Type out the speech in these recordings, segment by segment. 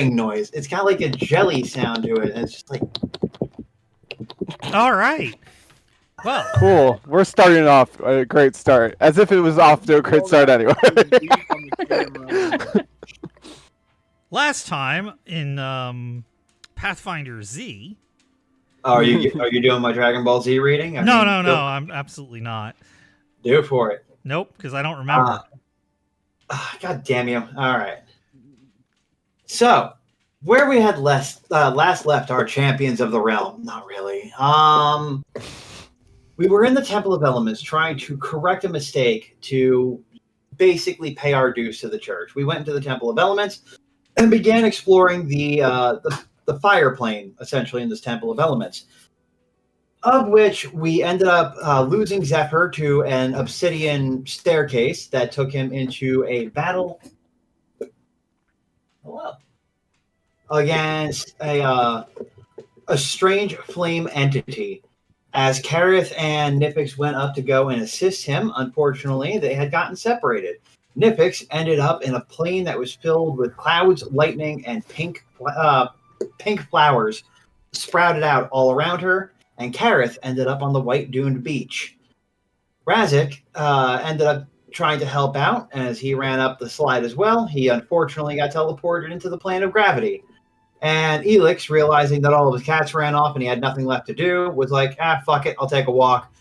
noise. It's got like a jelly sound to it, and it's just like. All right. Well, cool. We're starting off a great start, as if it was off to a great start anyway. last time in Pathfinder Z. Oh, are you doing my Dragon Ball Z reading? No, I'm absolutely not. Do it for it. Nope, because I don't remember. God damn you! All right. So, where we had last left our champions of the realm. Not really. We were in the Temple of Elements trying to correct a mistake to basically pay our dues to the church. We went into the Temple of Elements and began exploring the fire plane, essentially, in this Temple of Elements, of which we ended up losing Zephyr to an obsidian staircase that took him into a battle against a strange flame entity. As Karrith and Nyphix went up to go and assist him, unfortunately, they had gotten separated. Nyphix ended up in a plane that was filled with clouds, lightning, and pink flowers sprouted out all around her, and Karrith ended up on the white duned beach. Razzik ended up trying to help out as he ran up the slide as well. He unfortunately got teleported into the plane of gravity. And Eelix, realizing that all of his cats ran off and he had nothing left to do, was like, fuck it, I'll take a walk.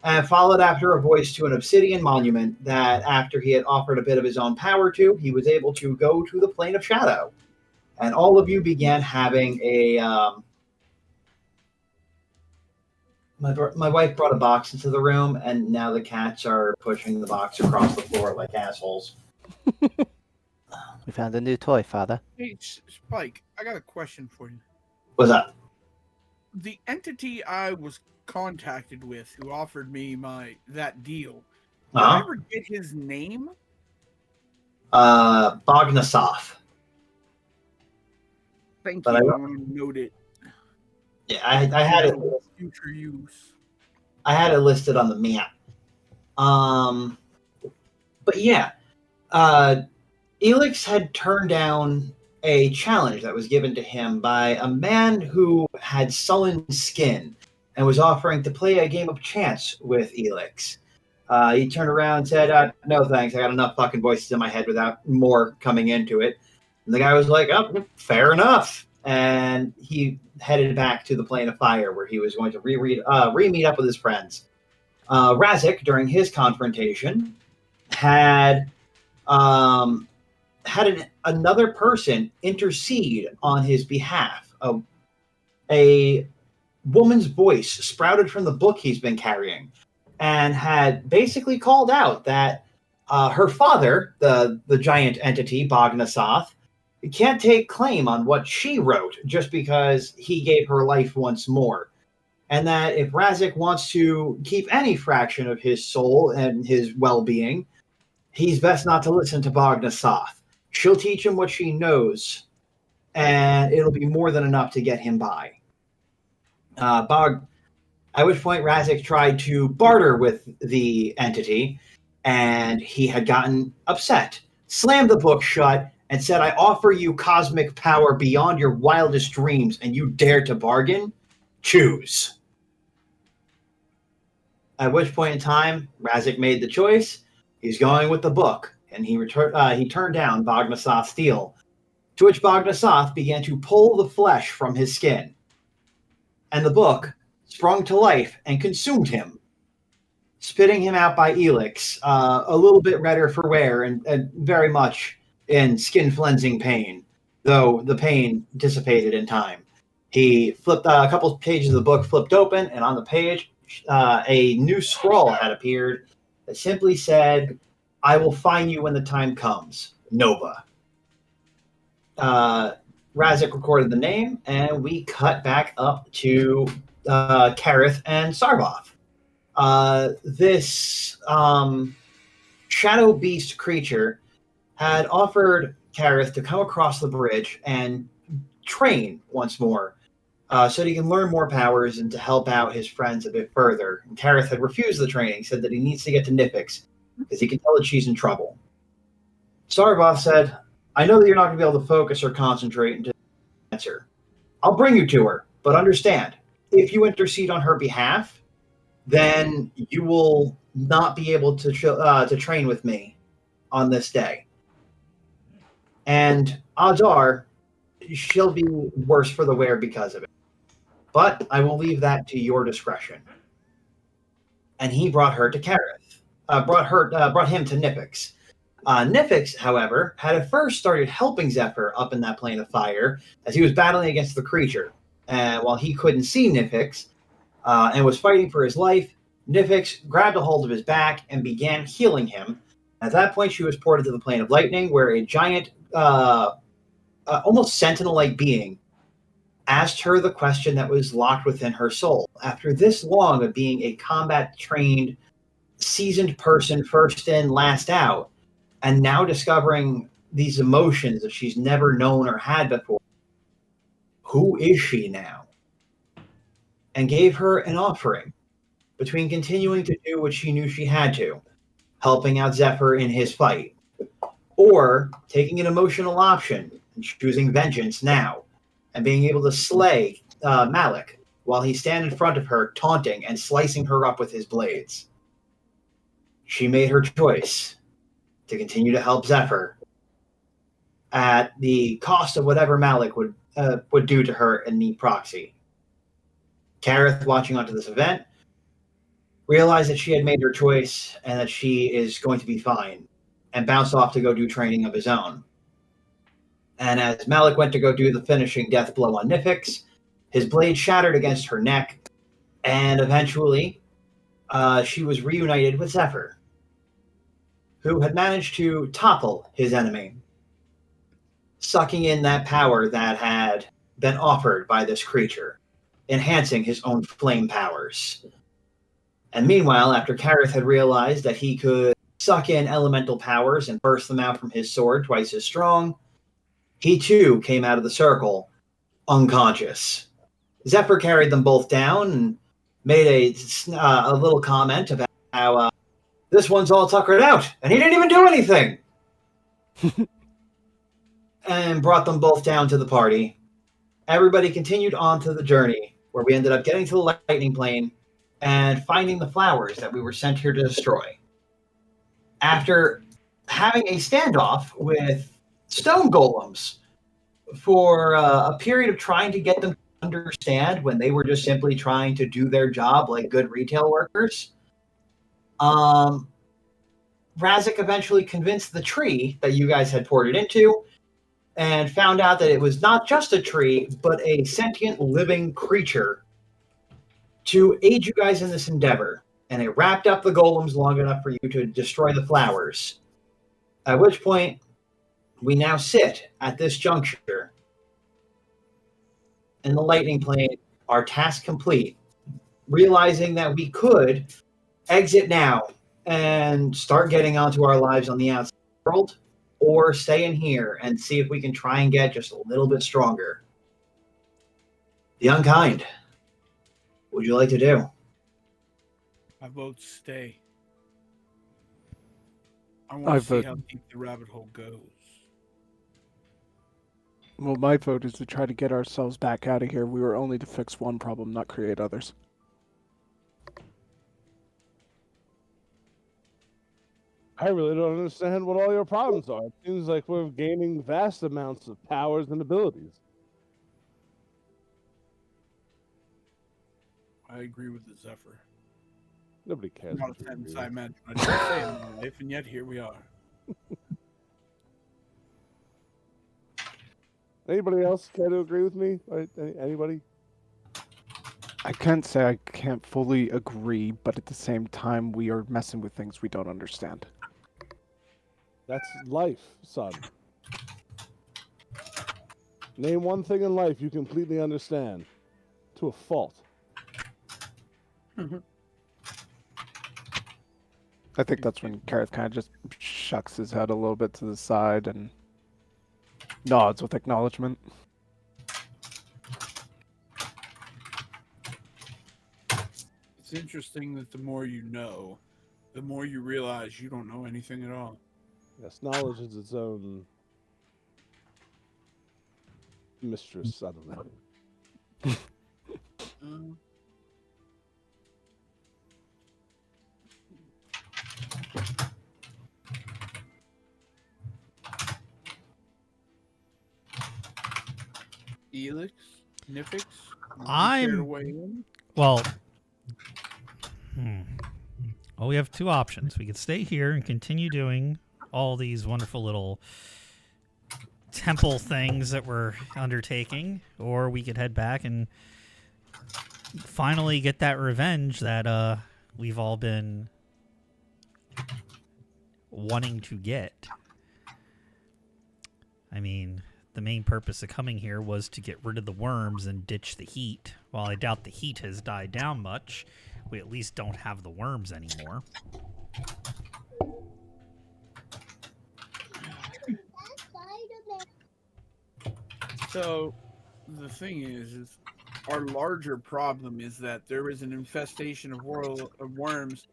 And followed after a voice to an obsidian monument that, after he had offered a bit of his own power to, he was able to go to the plane of shadow. And all of you began having a... My wife brought a box into the room, and now the cats are pushing the box across the floor like assholes. We found a new toy, Father. Hey, Spike, I got a question for you. What's up? The entity I was contacted with, who offered me that deal, did I ever get his name? Bognasoff. Thank you. I want to note it. Yeah, I had it. Future use. I had it listed on the map. But yeah, Eelix had turned down a challenge that was given to him by a man who had sullen skin and was offering to play a game of chance with Eelix. He turned around and said, no thanks, I got enough fucking voices in my head without more coming into it. And the guy was like, oh, fair enough. And he headed back to the plane of fire where he was going to re-meet up with his friends. Razzik, during his confrontation, had another person intercede on his behalf. A woman's voice sprouted from the book he's been carrying and had basically called out that her father, the giant entity, Bognasoth, can't take claim on what she wrote just because he gave her life once more. And that if Razzik wants to keep any fraction of his soul and his well-being, he's best not to listen to Bognasoth. She'll teach him what she knows, and it'll be more than enough to get him by. At which point Razzik tried to barter with the entity, and he had gotten upset, slammed the book shut, and said, I offer you cosmic power beyond your wildest dreams, and you dare to bargain? Choose. At which point in time, Razzik made the choice. He's going with the book, and he turned down Bognasoth's deal, to which Bognasoth began to pull the flesh from his skin. And the book sprung to life and consumed him, spitting him out by Eelix, a little bit redder for wear and very much in skin-flensing pain, though the pain dissipated in time. He flipped a couple of pages of the book, flipped open, and on the page, a new scroll had appeared that simply said, I will find you when the time comes, Nova. Razzik recorded the name, and we cut back up to Karrith and Sarboth. This shadow beast creature had offered Karrith to come across the bridge and train once more so that he can learn more powers and to help out his friends a bit further. And Karrith had refused the training, said that he needs to get to Nyphix because he can tell that she's in trouble. Sarboth said, I know that you're not going to be able to focus or concentrate into the answer. I'll bring you to her, but understand, if you intercede on her behalf, then you will not be able to train with me on this day. And odds are, she'll be worse for the wear because of it. But I will leave that to your discretion. And he brought her to Karrith. Brought him to Nyphix. Nyphix, however, had at first started helping Zephyr up in that plane of fire as he was battling against the creature. While he couldn't see Nyphix and was fighting for his life, Nyphix grabbed a hold of his back and began healing him. At that point, she was ported to the plane of lightning, where a giant, almost sentinel-like being asked her the question that was locked within her soul. After this long of being a combat-trained, seasoned person, first in, last out, and now discovering these emotions that she's never known or had before, who is she now? And gave her an offering between continuing to do what she knew she had to, helping out Zephyr in his fight, or taking an emotional option and choosing vengeance now, and being able to slay Malik while he stands in front of her, taunting and slicing her up with his blades. She made her choice to continue to help Zephyr at the cost of whatever Malik would do to her in the proxy. Karrith, watching onto this event, realized that she had made her choice and that she is going to be fine, and bounced off to go do training of his own. And as Malik went to go do the finishing death blow on Nyphix, his blade shattered against her neck, and eventually she was reunited with Zephyr, who had managed to topple his enemy, sucking in that power that had been offered by this creature, enhancing his own flame powers. And meanwhile, after Karrith had realized that he could suck in elemental powers and burst them out from his sword twice as strong, he too came out of the circle, unconscious. Zephyr carried them both down and made a little comment about how this one's all tuckered out, and he didn't even do anything! And brought them both down to the party. Everybody continued on to the journey, where we ended up getting to the lightning plane and finding the flowers that we were sent here to destroy. After having a standoff with stone golems for a period of trying to get them to understand when they were just simply trying to do their job like good retail workers, Razzik eventually convinced the tree that you guys had ported into and found out that it was not just a tree, but a sentient living creature to aid you guys in this endeavor. And it wrapped up the golems long enough for you to destroy the flowers. At which point, we now sit at this juncture in the lightning plane, our task complete, realizing that we could exit now and start getting onto our lives on the outside world, or stay in here and see if we can try and get just a little bit stronger. The Unkind, what would you like to do? I vote stay. I want to see how deep the rabbit hole goes. Well, my vote is to try to get ourselves back out of here. We were only to fix one problem, not create others. I really don't understand what all your problems are. It seems like we're gaining vast amounts of powers and abilities. I agree with the Zephyr. Nobody cares. Not a sentence I imagine I'd say in my life, and yet here we are. Anybody else care to agree with me? Anybody? I can't say I can't fully agree, but at the same time, we are messing with things we don't understand. That's life, son. Name one thing in life you completely understand. To a fault. I think that's when Karrith kind of just shucks his head a little bit to the side and nods with acknowledgement. It's interesting that the more you know, the more you realize you don't know anything at all. Yes, knowledge is its own mistress. I don't know. Eelix, Nyphix, I'm well. Well, we have two options. We could stay here and continue doing all these wonderful little temple things that we're undertaking, or we could head back and finally get that revenge that we've all been wanting to get. I mean, the main purpose of coming here was to get rid of the worms and ditch the heat. While I doubt the heat has died down much, we at least don't have the worms anymore. So, the thing is our larger problem is that there is an infestation of worms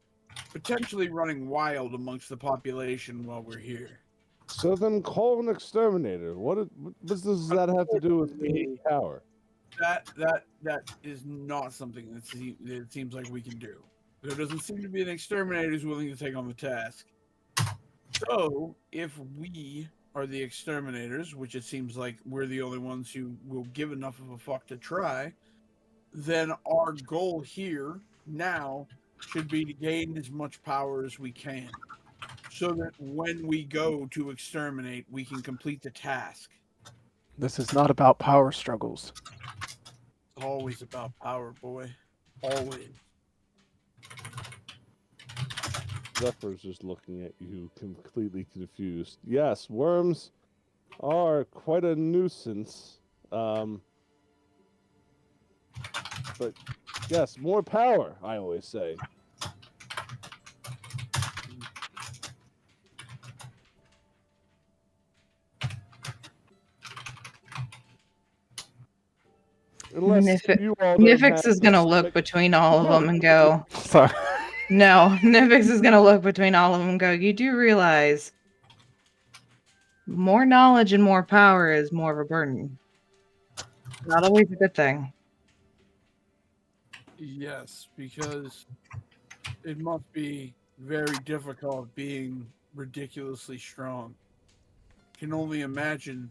potentially running wild amongst the population while we're here. So then call an exterminator. What business does that have to do with gaining power? That is not something that it seems like we can do. There doesn't seem to be an exterminator who's willing to take on the task. So, if we are the exterminators, which it seems like we're the only ones who will give enough of a fuck to try, then our goal here now should be to gain as much power as we can, so that when we go to exterminate, we can complete the task. This is not about power struggles. It's always about power, boy. Always. Zephyr's just looking at you, completely confused. Yes, worms are quite a nuisance. But yes, more power, I always say. Nyphix is going to look between all of them and go, Sorry. no, Nyphix is going to look between all of them and go, you do realize more knowledge and more power is more of a burden. Not always a good thing. Yes, because it must be very difficult being ridiculously strong. Can only imagine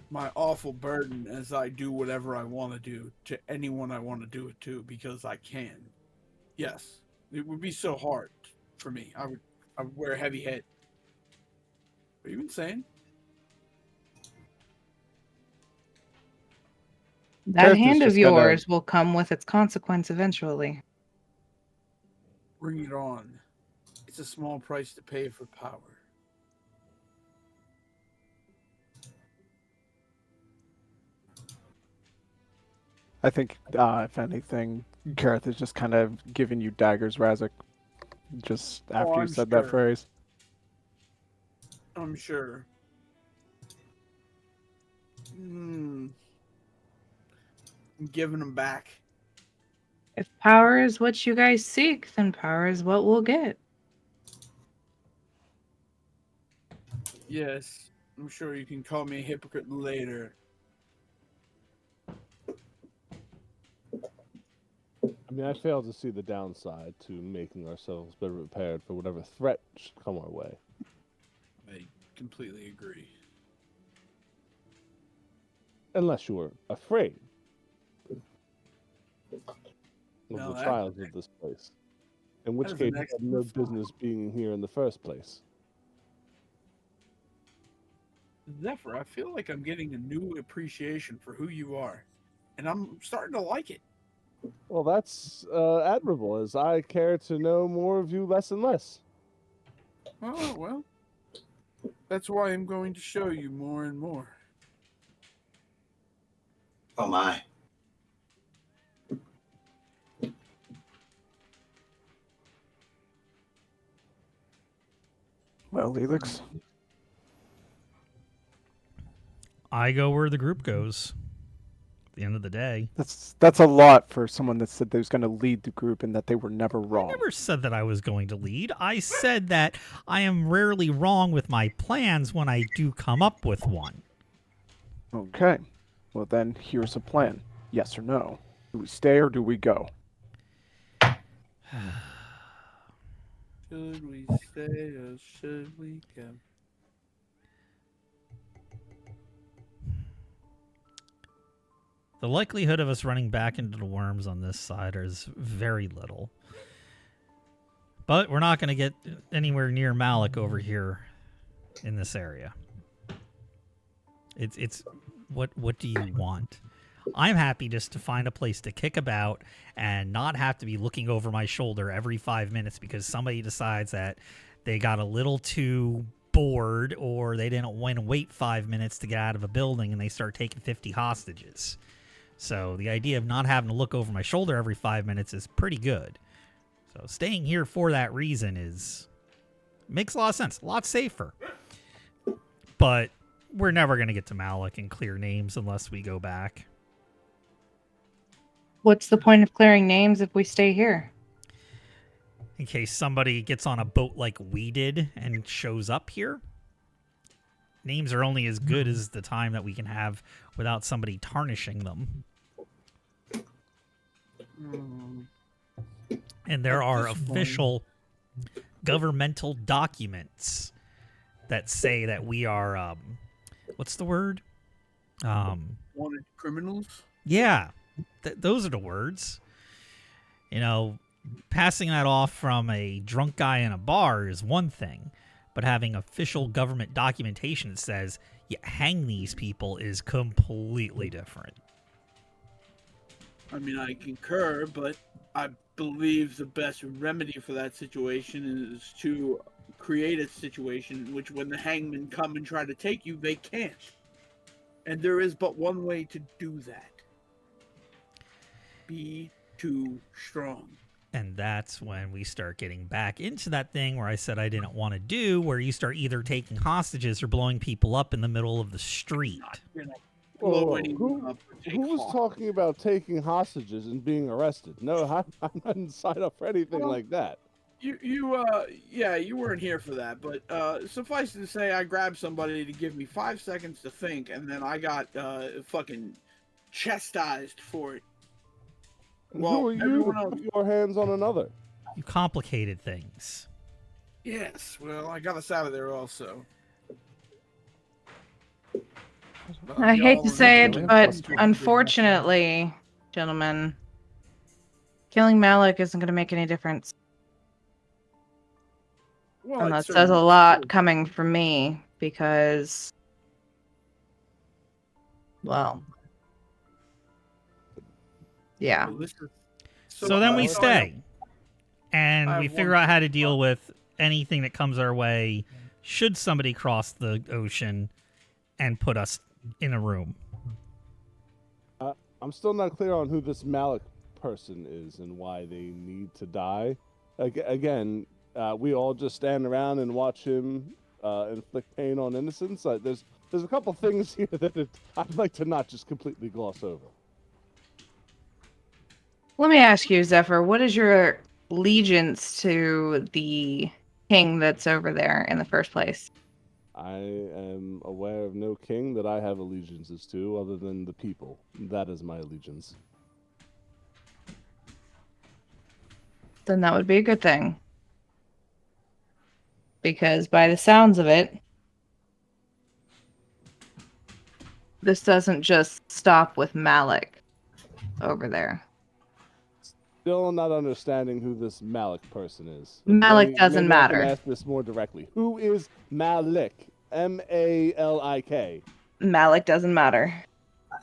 my awful burden as I do whatever I want to do to anyone I want to do it to, because I can. Yes, it would be so hard for me. I would wear a heavy head. Are you insane? That hand of yours will come with its consequence eventually. Bring it on. It's a small price to pay for power. I think, if anything, Karrith is just kind of giving you daggers, Razzik, just after you said that phrase. I'm sure. I'm giving them back. If power is what you guys seek, then power is what we'll get. Yes, I'm sure you can call me a hypocrite later. I mean, I fail to see the downside to making ourselves better prepared for whatever threat should come our way. I completely agree. Unless you're afraid of the trials of this place. In which case, you have no business being here in the first place. Zephyr, I feel like I'm getting a new appreciation for who you are. And I'm starting to like it. Well, that's admirable, as I care to know more of you less and less. Oh, well. That's why I'm going to show you more and more. Oh, my. Well, Eelix. I go where the group goes. At the end of the day. That's a lot for someone that said they was going to lead the group and that they were never wrong. I never said that I was going to lead. I said that I am rarely wrong with my plans when I do come up with one. Okay. Well, then here's a plan. Yes or no? Do we stay or do we go? Should we stay or should we go? The likelihood of us running back into the worms on this side is very little. But we're not going to get anywhere near Malik over here in this area. It's what do you want? I'm happy just to find a place to kick about and not have to be looking over my shoulder every 5 minutes because somebody decides that they got a little too bored or they didn't want to wait 5 minutes to get out of a building and they start taking 50 hostages. So the idea of not having to look over my shoulder every 5 minutes is pretty good. So staying here for that reason makes a lot of sense. A lot safer. But we're never going to get to Malik and clear names unless we go back. What's the point of clearing names if we stay here? In case somebody gets on a boat like we did and shows up here. Names are only as good as the time that we can have without somebody tarnishing them. And there are official governmental documents that say that we are, what's the word? Wanted criminals? Yeah, those are the words. You know, passing that off from a drunk guy in a bar is one thing, but having official government documentation that says you hang these people is completely different. I mean, I concur, but I believe the best remedy for that situation is to create a situation in which when the hangmen come and try to take you, they can't. And there is but one way to do that. Be too strong. And that's when we start getting back into that thing where I said I didn't want to do, where you start either taking hostages or blowing people up in the middle of the street. Who was talking about taking hostages and being arrested? No, I didn't sign up for anything like that. You weren't here for that, but suffice to say, I grabbed somebody to give me 5 seconds to think, and then I got fucking chastised for it. Well, who are you to put your hands on another? You complicated things. Yes, well, I got us out of there also. I hate to say it, but unfortunately, gentlemen, killing Malik isn't going to make any difference. Well, And that says a lot coming from me because, well, yeah. So then we stay. And we figure out how to deal with anything that comes our way should somebody cross the ocean and put us in a room. I'm still not clear on who this Malik person is and why they need to die. Again, we all just stand around and watch him inflict pain on innocents. There's a couple things here that I'd like to not just completely gloss over. Let me ask you, Zephyr, what is your allegiance to the king that's over there in the first place? I am aware of no king that I have allegiances to other than the people. That is my allegiance. Then that would be a good thing. Because by the sounds of it, this doesn't just stop with Malik over there. Still not understanding who this Malik person is. Malik doesn't matter. I can ask this more directly. Who is Malik? M-A-L-I-K. Malik doesn't matter.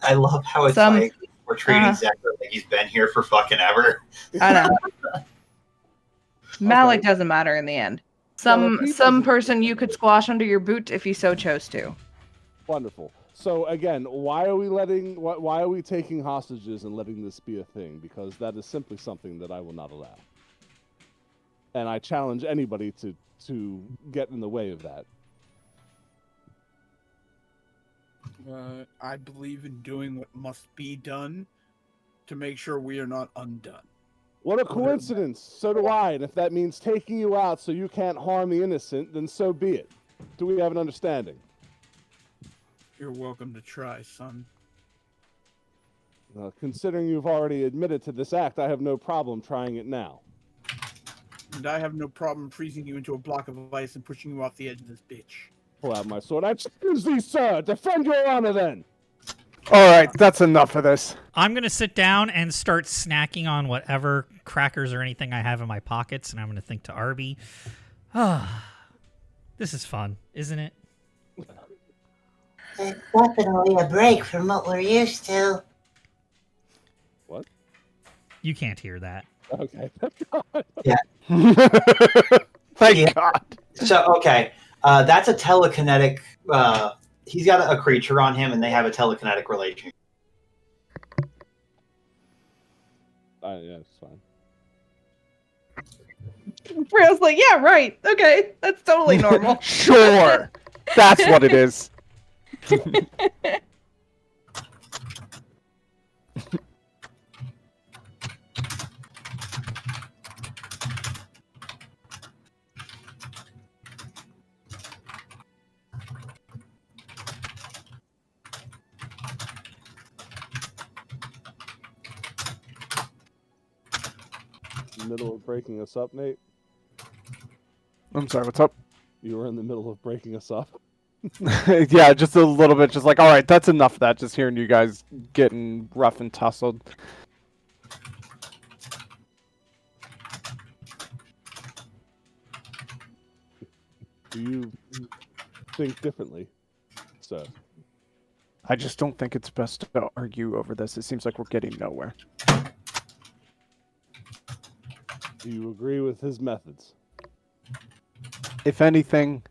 I love how it's like we're treating Zephyr like he's been here for fucking ever. I know. Malik doesn't matter in the end. Some person you could squash under your boot if you so chose to. Wonderful. So again, why are we taking hostages and letting this be a thing? Because that is simply something that I will not allow. And I challenge anybody to get in the way of that. I believe in doing what must be done to make sure we are not undone. What a coincidence. So do I. And if that means taking you out so you can't harm the innocent, then so be it. Do we have an understanding? You're welcome to try, son. Considering you've already admitted to this act, I have no problem trying it now. And I have no problem freezing you into a block of ice and pushing you off the edge of this bitch. Pull out my sword. I choose thee, sir. Defend your honor, then. All right, that's enough of this. I'm going to sit down and start snacking on whatever crackers or anything I have in my pockets, and I'm going to think to Arby, this is fun, isn't it? It's definitely a break from what we're used to. What? You can't hear that. Okay. Thank God. So, okay. That's a telekinetic. He's got a creature on him, and they have a telekinetic relationship. Yeah, it's fine. Freya's like, yeah, right. Okay, that's totally normal. Sure. That's what it is. Middle of breaking us up, Nate. I'm sorry, what's up? You were in the middle of breaking us up. Yeah, just a little bit. Just like, all right, that's enough of that. Just hearing you guys getting rough and tussled. Do you think differently, sir? I just don't think it's best to argue over this. It seems like we're getting nowhere. Do you agree with his methods? If anything,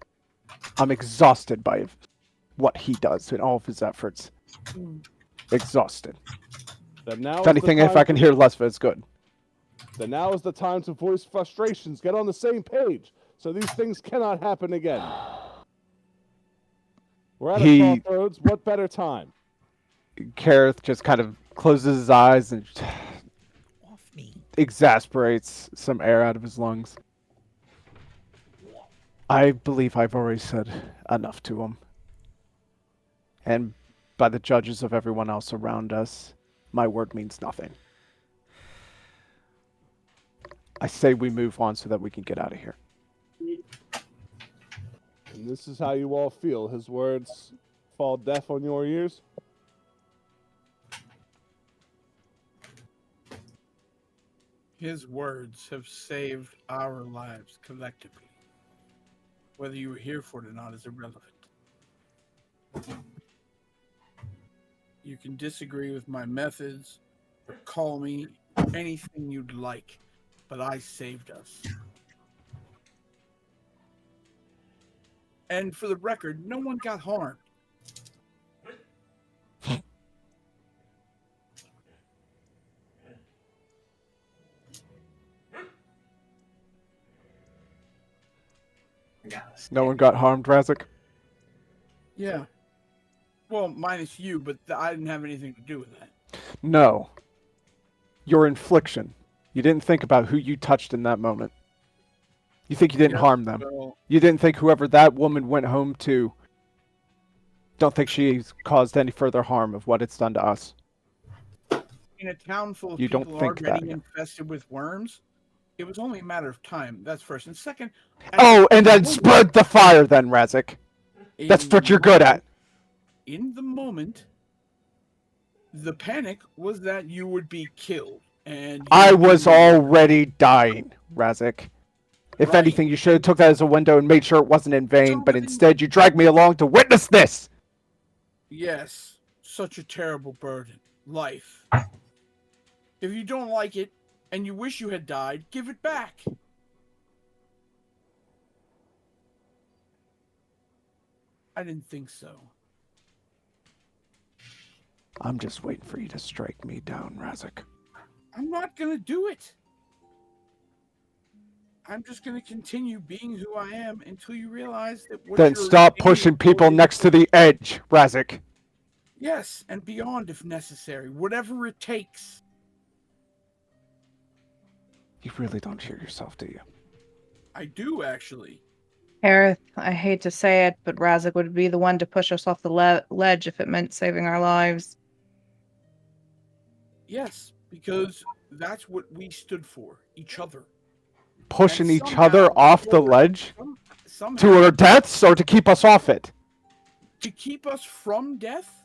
I'm exhausted by what he does in all of his efforts. Exhausted. Then now If anything, if I can hear less of it, it's good. Then now is the time to voice frustrations. Get on the same page, so these things cannot happen again. We're at a crossroads. What better time? Karrith just kind of closes his eyes and exasperates some air out of his lungs. I believe I've already said enough to him. And by the judges of everyone else around us, my word means nothing. I say we move on so that we can get out of here. And this is how you all feel. His words fall deaf on your ears? His words have saved our lives collectively. Whether you were here for it or not is irrelevant. You can disagree with my methods or call me anything you'd like, but I saved us. And for the record, no one got harmed. No one got harmed, Razzik? Yeah. Well, minus you, but I didn't have anything to do with that. No. Your infliction. You didn't think about who you touched in that moment. You think you didn't harm them. Well, You didn't think whoever that woman went home to, don't think she's caused any further harm of what it's done to us. in a town full of You people don't think already that. infested with worms, it was only a matter of time. That's first. And second... Oh, and then spread the fire then, Razzik. That's what you're good at. In the moment, the panic was that you would be killed. And I was already dying, Razzik. If Right. anything, you should have took that as a window and made sure it wasn't in vain, but instead you dragged me along to witness this! Yes, such a terrible burden. Life. If you don't like it, and you wish you had died, give it back. I didn't think so. I'm just waiting for you to strike me down, Razzik. I'm not gonna do it. I'm just gonna continue being who I am until you realize that what Then you're stop doing pushing is people going- next to the edge, Razzik. Yes, and beyond if necessary. Whatever it takes. You really don't hear yourself, do you? I do, actually. Karrith, I hate to say it, but Razzik would be the one to push us off the ledge if it meant saving our lives. Yes, because that's what we stood for, each other. Pushing And each other off the ledge somehow, to our deaths, or to keep us off it? to keep us from death,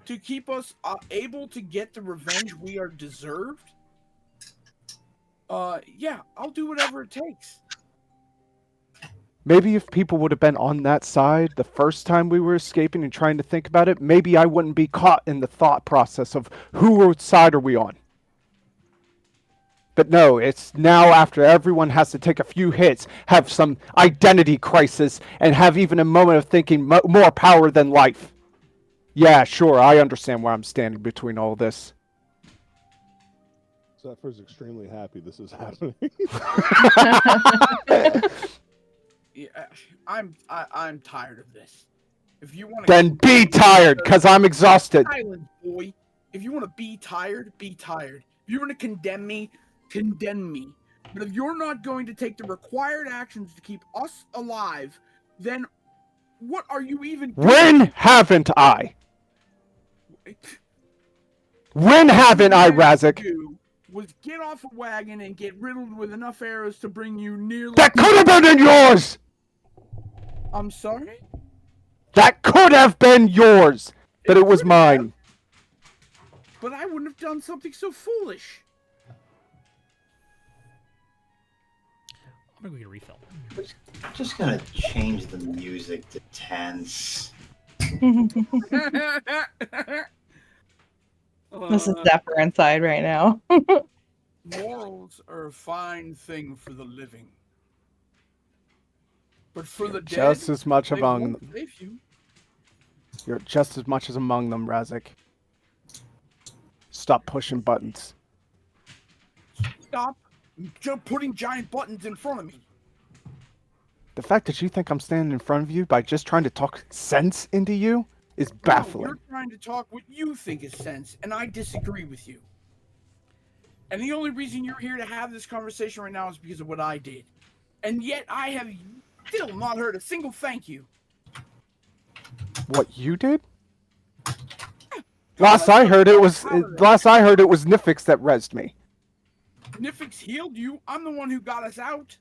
to keep us able to get the revenge we are deserved. Yeah, I'll do whatever it takes. Maybe if people would have been on that side the first time we were escaping and trying to think about it, maybe I wouldn't be caught in the thought process of whose side are we on. But no, it's now after everyone has to take a few hits, have some identity crisis, and have even a moment of thinking more power than life. Yeah, sure, I understand where I'm standing between all this. Zephyr's extremely happy this is happening. Yeah, I'm tired of this. If you want Then be tired, because I'm exhausted. Silence, boy. If you want to be tired, be tired. If you want to condemn me, condemn me. But if you're not going to take the required actions to keep us alive, then what are you even doing? When haven't I? When haven't I, Razzik? Was get off a wagon and get riddled with enough arrows to bring you nearly... That could have been in yours! I'm sorry? That could have been yours, but it was mine. But I wouldn't have done something so foolish. I'm gonna get a refill. Just gonna change the music to tense. This is Zephyr inside right now. Morals are a fine thing for the living. But for the dead, Just as much among them. save you. You're just as much as among them, Razzik. Stop pushing buttons. Stop putting giant buttons in front of me. The fact that you think I'm standing in front of you by just trying to talk sense into you is baffling. No, you're trying to talk what you think is sense, and I disagree with you. And the only reason you're here to have this conversation right now is because of what I did. And yet I have still not heard a single thank you. What you did? Last I heard it was Nyphix that rezzed me. Nyphix healed you. I'm the one who got us out.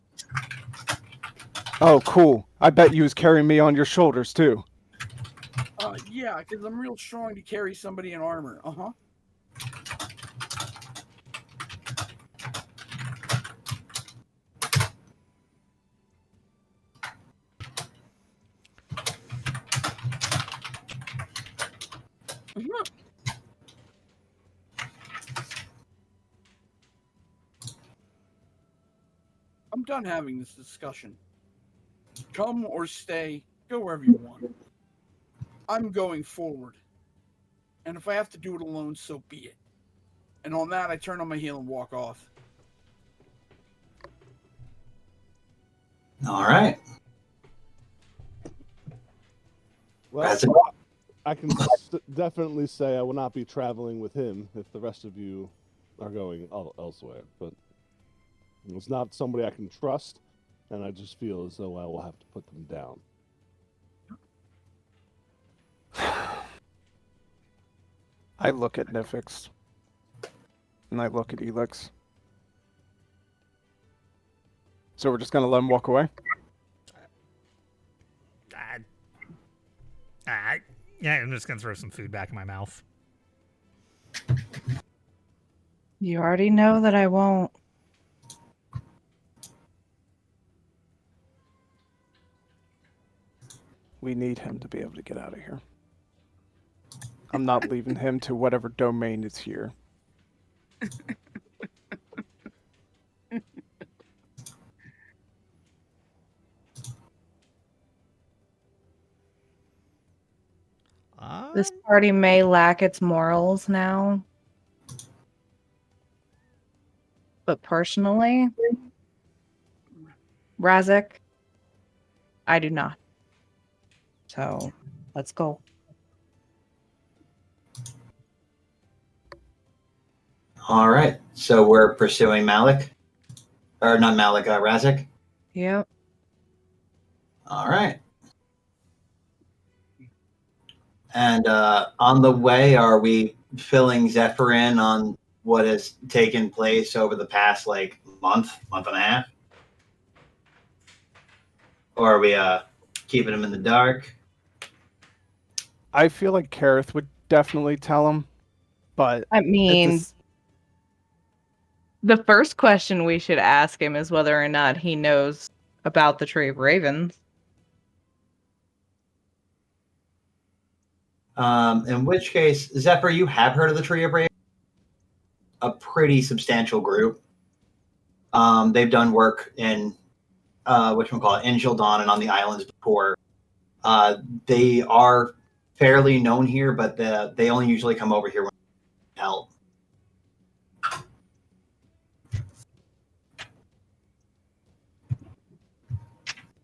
Oh, cool. I bet you was carrying me on your shoulders too. Yeah, because I'm real strong to carry somebody in armor. Uh-huh. I'm done having this discussion. Come or stay, go wherever you want. I'm going forward. And if I have to do it alone, so be it. And on that, I turn on my heel and walk off. All right. Well, I can definitely say I will not be traveling with him if the rest of you are going elsewhere. But it's not somebody I can trust, and I just feel as though I will have to put them down. I look at Nyphix. And I look at Eelix. So we're just gonna let him walk away? Yeah, I'm just gonna throw some food back in my mouth. You already know that I won't. We need him to be able to get out of here. I'm not leaving him to whatever domain is here. This party may lack its morals now. But personally, Razzik, I do not. So, let's go. All right. So we're pursuing Malik. Or not Malik, Razzik. Yep. All right. And on the way, are we filling Zephyr in on what has taken place over the past month and a half? Or are we keeping him in the dark? I feel like Karrith would definitely tell him, but I mean, it's the first question we should ask him is whether or not he knows about the Tree of Ravens. In which case, Zephyr, you have heard of the Tree of Ravens? A pretty substantial group. They've done work in in Gildan and on the islands before. They are fairly known here, but they only usually come over here when they need help.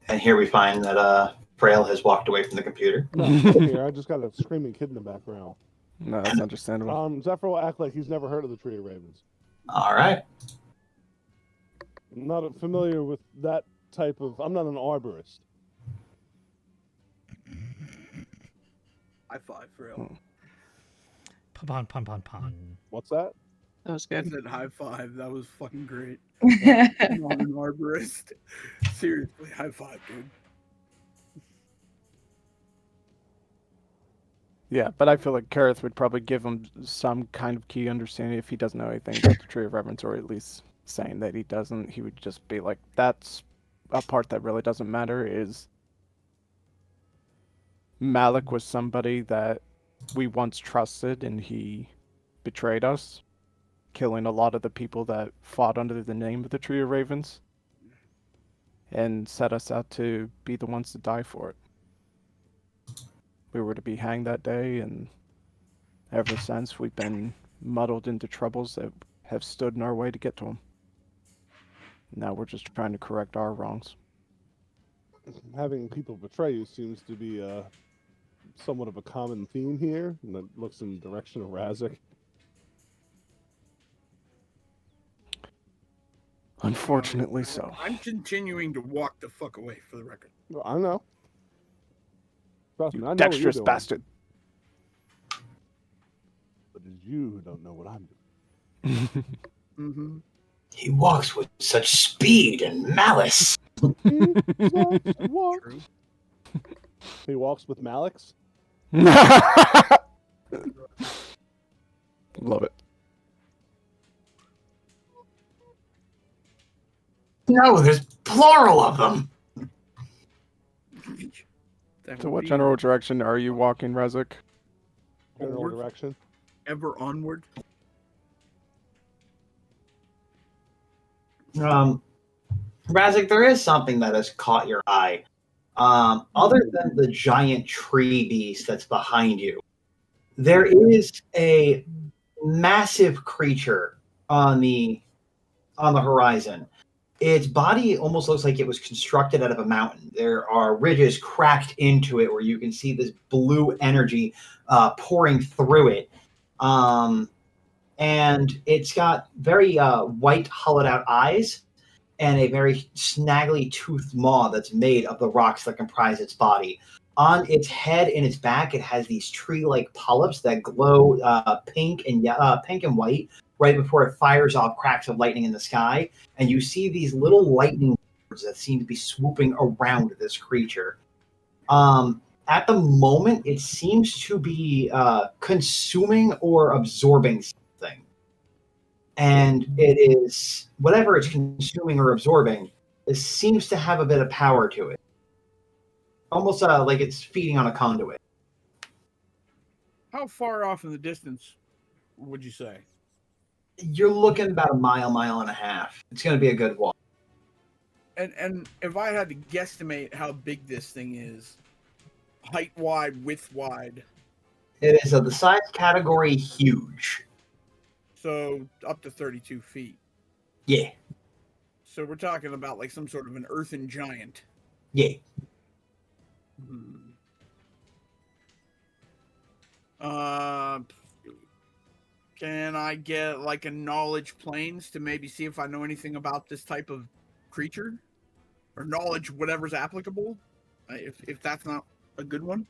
And here we find that Frail has walked away from the computer. No, I'm here. I just got a screaming kid in the background. no, that's understandable. Zephyr will act like he's never heard of the Tree of Ravens. All right. I'm not familiar with that type of. I'm not an arborist. High five for real. Pon. What's that? That was I good. said high five. That was fucking great. I'm not an arborist. Seriously, high five, dude. Yeah, but I feel like Karrith would probably give him some kind of key understanding if he doesn't know anything about the Tree of Reverence, or at least saying that he doesn't. He would just be like, that's a part that really doesn't matter, is Malik was somebody that we once trusted, and he betrayed us, killing a lot of the people that fought under the name of the Tree of Ravens, and set us out to be the ones to die for it. We were to be hanged that day, and ever since we've been muddled into troubles that have stood in our way to get to him. Now we're just trying to correct our wrongs. Having people betray you seems to be somewhat of a common theme here, and that looks in the direction of Razzik. Unfortunately so. I'm continuing to walk the fuck away, for the record. I know. Trust me, I know Dexterous what you're doing. bastard. But it's you who don't know what I'm Mm-hmm. He walks with such speed and malice. doing. He walks with Malix. Love it. No, there's plural of them. So what general direction are you walking, Razzik? General Onward. direction. Ever onward? Razzik, there is something that has caught your eye. Other than the giant tree beast that's behind you, there is a massive creature on the horizon. Its body almost looks like it was constructed out of a mountain. There are ridges cracked into it where you can see this blue energy pouring through it. And it's got very white, hollowed-out eyes and a very snaggly toothed maw that's made of the rocks that comprise its body. On its head and its back, it has these tree-like polyps that glow pink and white right before it fires off cracks of lightning in the sky. And you see these little lightning birds that seem to be swooping around this creature. At the moment, it seems to be consuming or absorbing something. And it is, whatever it's consuming or absorbing, it seems to have a bit of power to it. Almost like it's feeding on a conduit. How far off in the distance would you say? You're looking about a mile and a half. It's going to be a good walk. And if I had to guesstimate how big this thing is, height wide, width wide. It is of the size category huge. So up to 32 feet. Yeah. So we're talking about like some sort of an earthen giant. Yeah. Can I get like a knowledge planes to maybe see if I know anything about this type of creature? Or knowledge, whatever's applicable? If that's not a good one?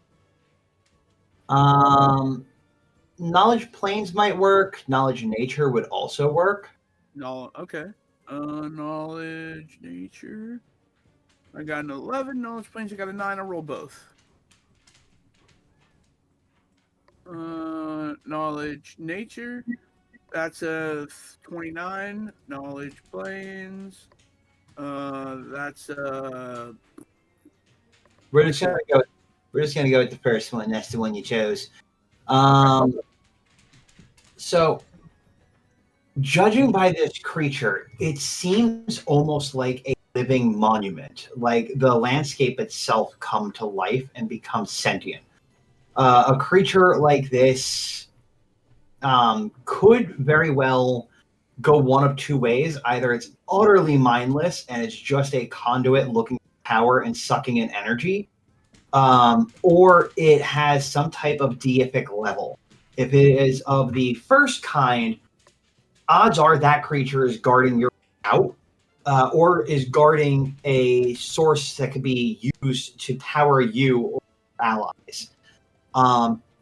knowledge planes might work. Knowledge nature would also work. No, okay. Knowledge nature. I got an 11. Knowledge planes. I got a 9. I roll both. Knowledge nature. That's a 29. Knowledge planes. That's We're just gonna go. We're just gonna go with the first one. That's the one you chose. So, judging by this creature, it seems almost like a living monument. Like the landscape itself come to life and become sentient. A creature like this could very well go one of two ways. Either it's utterly mindless and it's just a conduit looking for power and sucking in energy, or it has some type of deific level. If it is of the first kind, odds are that creature is guarding your out, or is guarding a source that could be used to power you or your allies.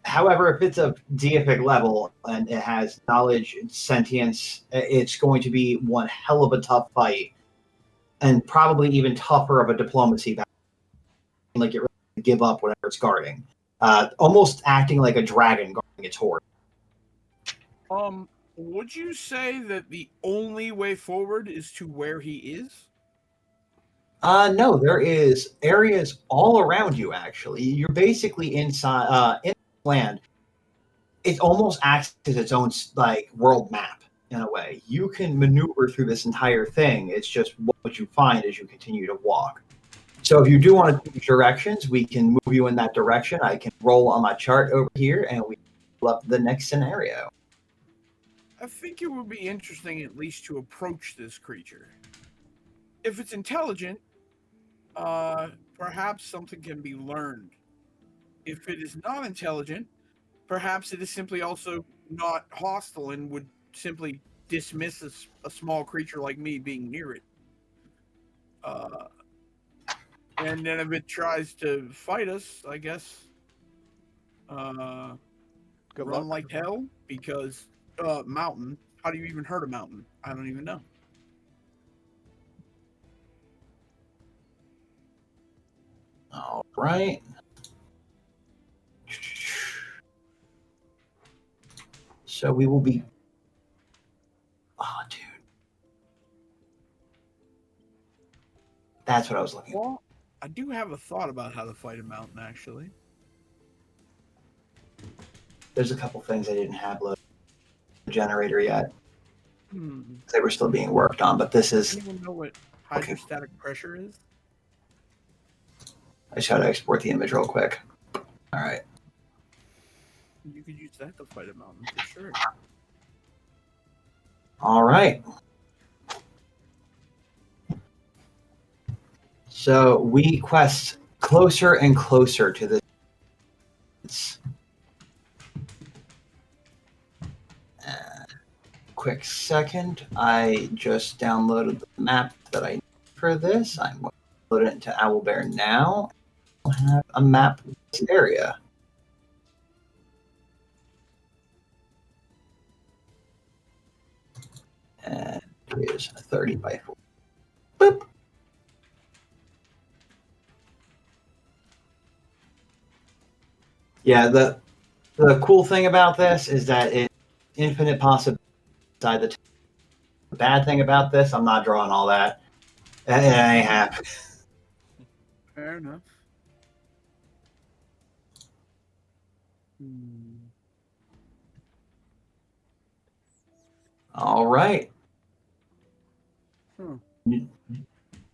However, if it's a deific level and it has knowledge and sentience, it's going to be one hell of a tough fight, and probably even tougher of a diplomacy battle. Like it really give up whatever it's guarding, almost acting like a dragon guarding its horde. Would you say that the only way forward is to where he is? No, there is areas all around you. Actually, you're basically inside in land. It almost acts as its own like world map in a way. You can maneuver through this entire thing. It's just what you find as you continue to walk. So if you do want to change directions, we can move you in that direction. I can roll on my chart over here, and we pull up the next scenario. I think it would be interesting at least to approach this creature. If it's intelligent, perhaps something can be learned. If it is not intelligent, perhaps it is simply also not hostile and would simply dismiss a small creature like me being near it. And then if it tries to fight us, I guess run like hell, because mountain. How do you even hurt a mountain? I don't even know. All right. So we will be. Oh, dude. That's what I was looking for. Well, I do have a thought about how to fight a mountain, actually. There's a couple things I didn't have loaded the generator yet. Hmm. They were still being worked on, but this is. Does anyone know what hydrostatic pressure is? I just gotta export the image real quick. All right. You could use that to fight a mountain for sure. All right. So we quest closer and closer to this. Quick second. I just downloaded the map that I need for this. I'm going to load it into Owlbear now. I'll have a map of this area. And here's a 30 by 40. Boop. Yeah, the cool thing about this is that it's infinite possibilities inside the The bad thing about this, I'm not drawing all that. It ain't happening. Fair enough. All right.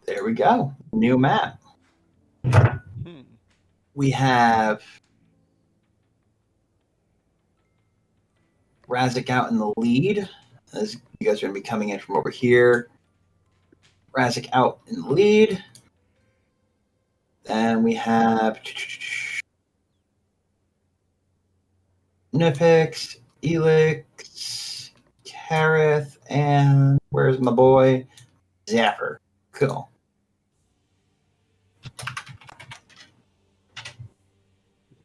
There we go. New map. We have Razzik out in the lead. As you guys are going to be coming in from over here. Razzik out in the lead. Then we have Nyphix, Eelix, Karrith, and where's my boy? Zaffer. Cool.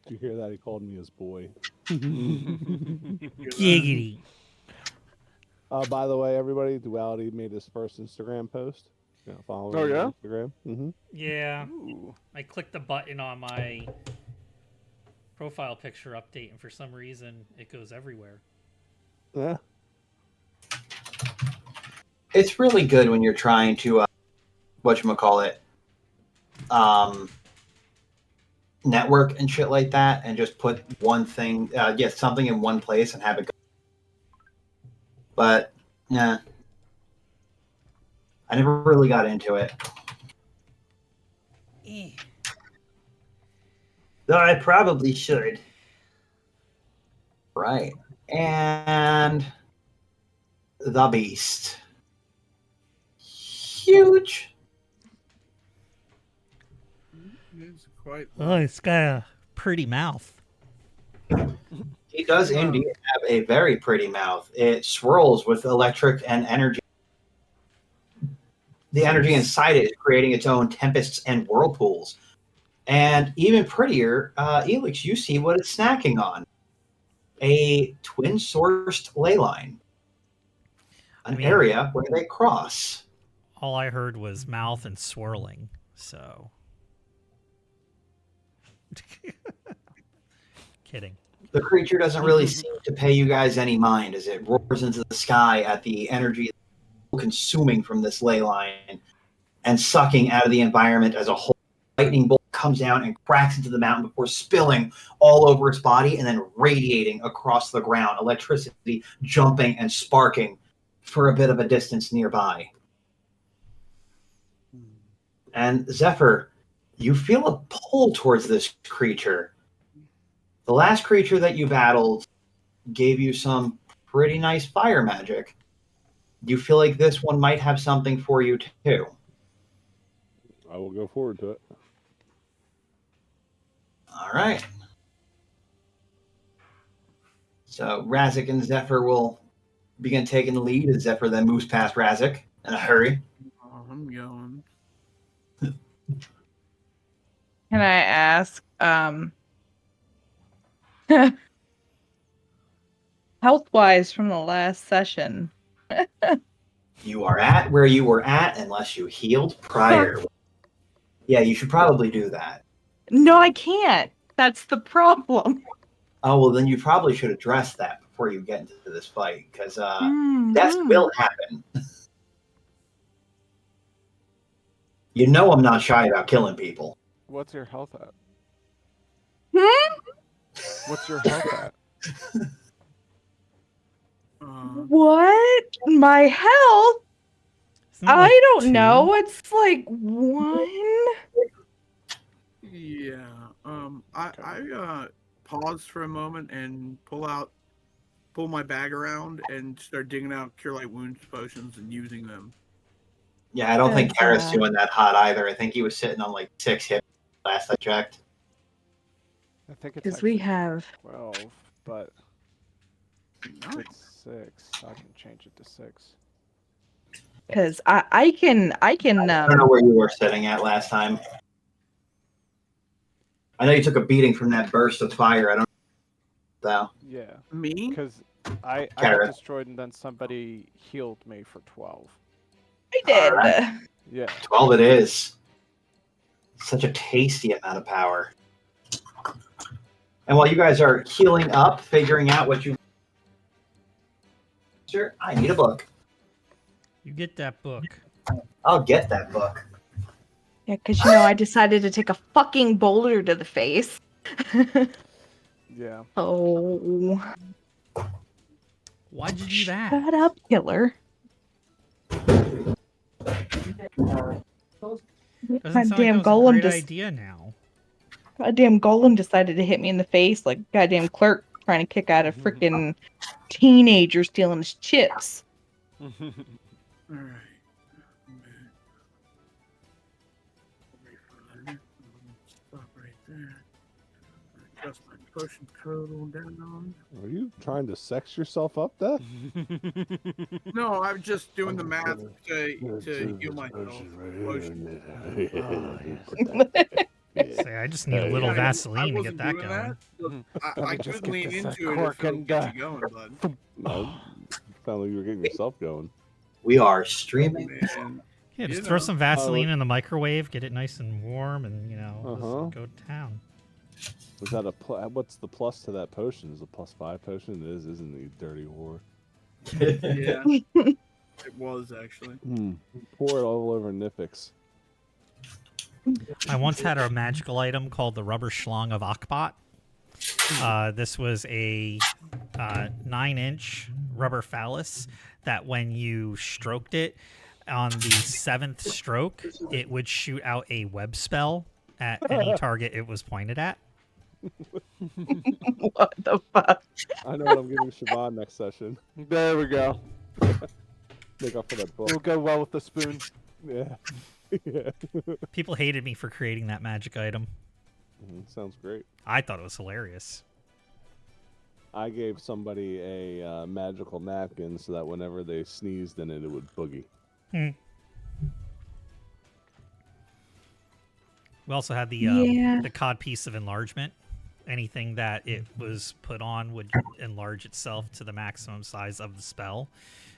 Did you hear that? He called me his boy. Giggity. By the way, everybody, Duality made his first Instagram post. Follow him Oh, yeah? on Instagram. Mm-hmm. Yeah. Ooh. I clicked the button on my profile picture update, and for some reason, it goes everywhere. Yeah. It's really good when you're trying to, whatchamacallit, network and shit like that, and just put one thing, get something in one place and have it go. But, yeah. I never really got into it. Though I probably should. Right. And the beast. Huge. It's quite. Oh, it's got a pretty mouth. He does indeed have a very pretty mouth. It swirls with electric and energy. The energy inside it is creating its own tempests and whirlpools. And even prettier, Eelix, you see what it's snacking on. A twin-sourced ley line. An area where they cross. All I heard was mouth and swirling, so... Kidding. The creature doesn't really seem to pay you guys any mind as it roars into the sky at the energy consuming from this ley line and sucking out of the environment as a whole. Lightning bolt comes down and cracks into the mountain before spilling all over its body and then radiating across the ground, electricity jumping and sparking for a bit of a distance nearby. And Zephyr, you feel a pull towards this creature. The last creature that you battled gave you some pretty nice fire magic. You feel like this one might have something for you too. I will go forward to it. All right. So Razzik and Zephyr will begin taking the lead as Zephyr then moves past Razzik in a hurry. Oh, I'm going. Can I ask, health-wise from the last session? You are at where you were at unless you healed prior. Yeah, you should probably do that. No, I can't. That's the problem. Oh, well, then you probably should address that before you get into this fight, because death will happen. You know I'm not shy about killing people. What's your health at? Hmm? What's your health at? What? My health? Isn't it like I don't 2? know. It's like 1. Yeah. I pause for a moment and pull my bag around and start digging out cure light wounds potions and using them. Yeah, I don't think Karrith's doing that hot either. I think he was sitting on like 6 hits last I checked. I think it's Because we actually have 12, but Nice. it's 6. I can change it to 6. Because I can I don't know where you were sitting at last time. I know you took a beating from that burst of fire. I don't know. Yeah, Me? because I Karrith. got destroyed and then somebody healed me for 12. I did. Alright. Yeah. 12 it is. Such a tasty amount of power. And while you guys are healing up, figuring out what you... Sir, I need a book. You get that book. I'll get that book. Yeah, because I decided to take a fucking boulder to the face. Yeah. Oh. Why'd you do that? Shut up, killer. Doesn't sound like Goddamn that was a golem great just idea now. goddamn golem decided to hit me in the face like goddamn clerk trying to kick out a freaking teenager stealing his chips. Alright. Stop right there. Adjust my potion total down. Are you trying to sex yourself up, Death? No, I'm just doing the math to heal myself. Say, I just need a little Yeah, Vaseline I to get wasn't that doing going. that. Let I me just could get lean this, into it cork if it'll and, get you going, bud. No, sound like you were getting yourself going. We are streaming. Man. Yeah, just You throw know. some Vaseline in the microwave, get it nice and warm, and just go to town. Was that what's the plus to that potion? Is it a +5 potion? It is, isn't it, you dirty whore? Yeah, it was actually. Pour it all over Nyphix. I once had a magical item called the Rubber Schlong of Akbot. This was a 9-inch rubber phallus that when you stroked it, on the 7th stroke, it would shoot out a web spell at any target it was pointed at. What the fuck? I know what I'm giving Siobhan next session. There we go. Make up for that book. It'll go well with the spoon. Yeah. Yeah. People hated me for creating that magic item. Sounds great. I thought it was hilarious. I gave somebody a magical napkin so that whenever they sneezed in it, it would boogie. We also had the codpiece of enlargement. Anything that it was put on would enlarge itself to the maximum size of the spell,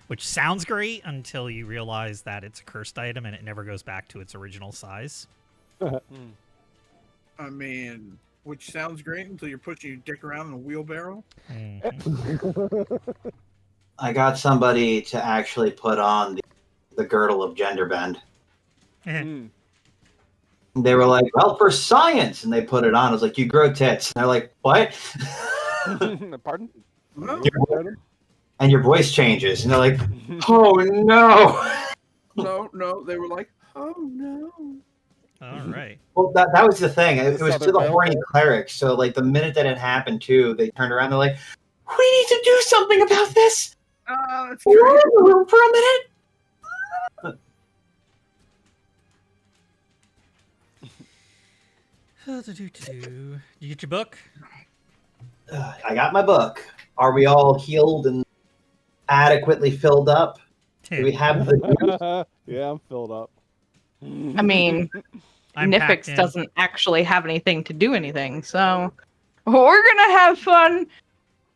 which sounds great until you realize that it's a cursed item and it never goes back to its original size. I mean, which sounds great until you're pushing your dick around in a wheelbarrow. I got somebody to actually put on the girdle of gender bend. They were like, well, for science, and they put it on. I was like, you grow tits. And they're like, what? Pardon? And your voice changes. And they're like, oh, no. No, they were like, oh, no. All right. Well, that was the thing. It was to the horny cleric. So, like, the minute that it happened, too, they turned around. They're like, we need to do something about this. That's We're great. in the room for a minute. You get your book? I got my book. Are we all healed and adequately filled up? Do we have the... Yeah, I'm filled up. I mean, I'm packed Nyphix in. doesn't actually have anything to do anything, so we're gonna have fun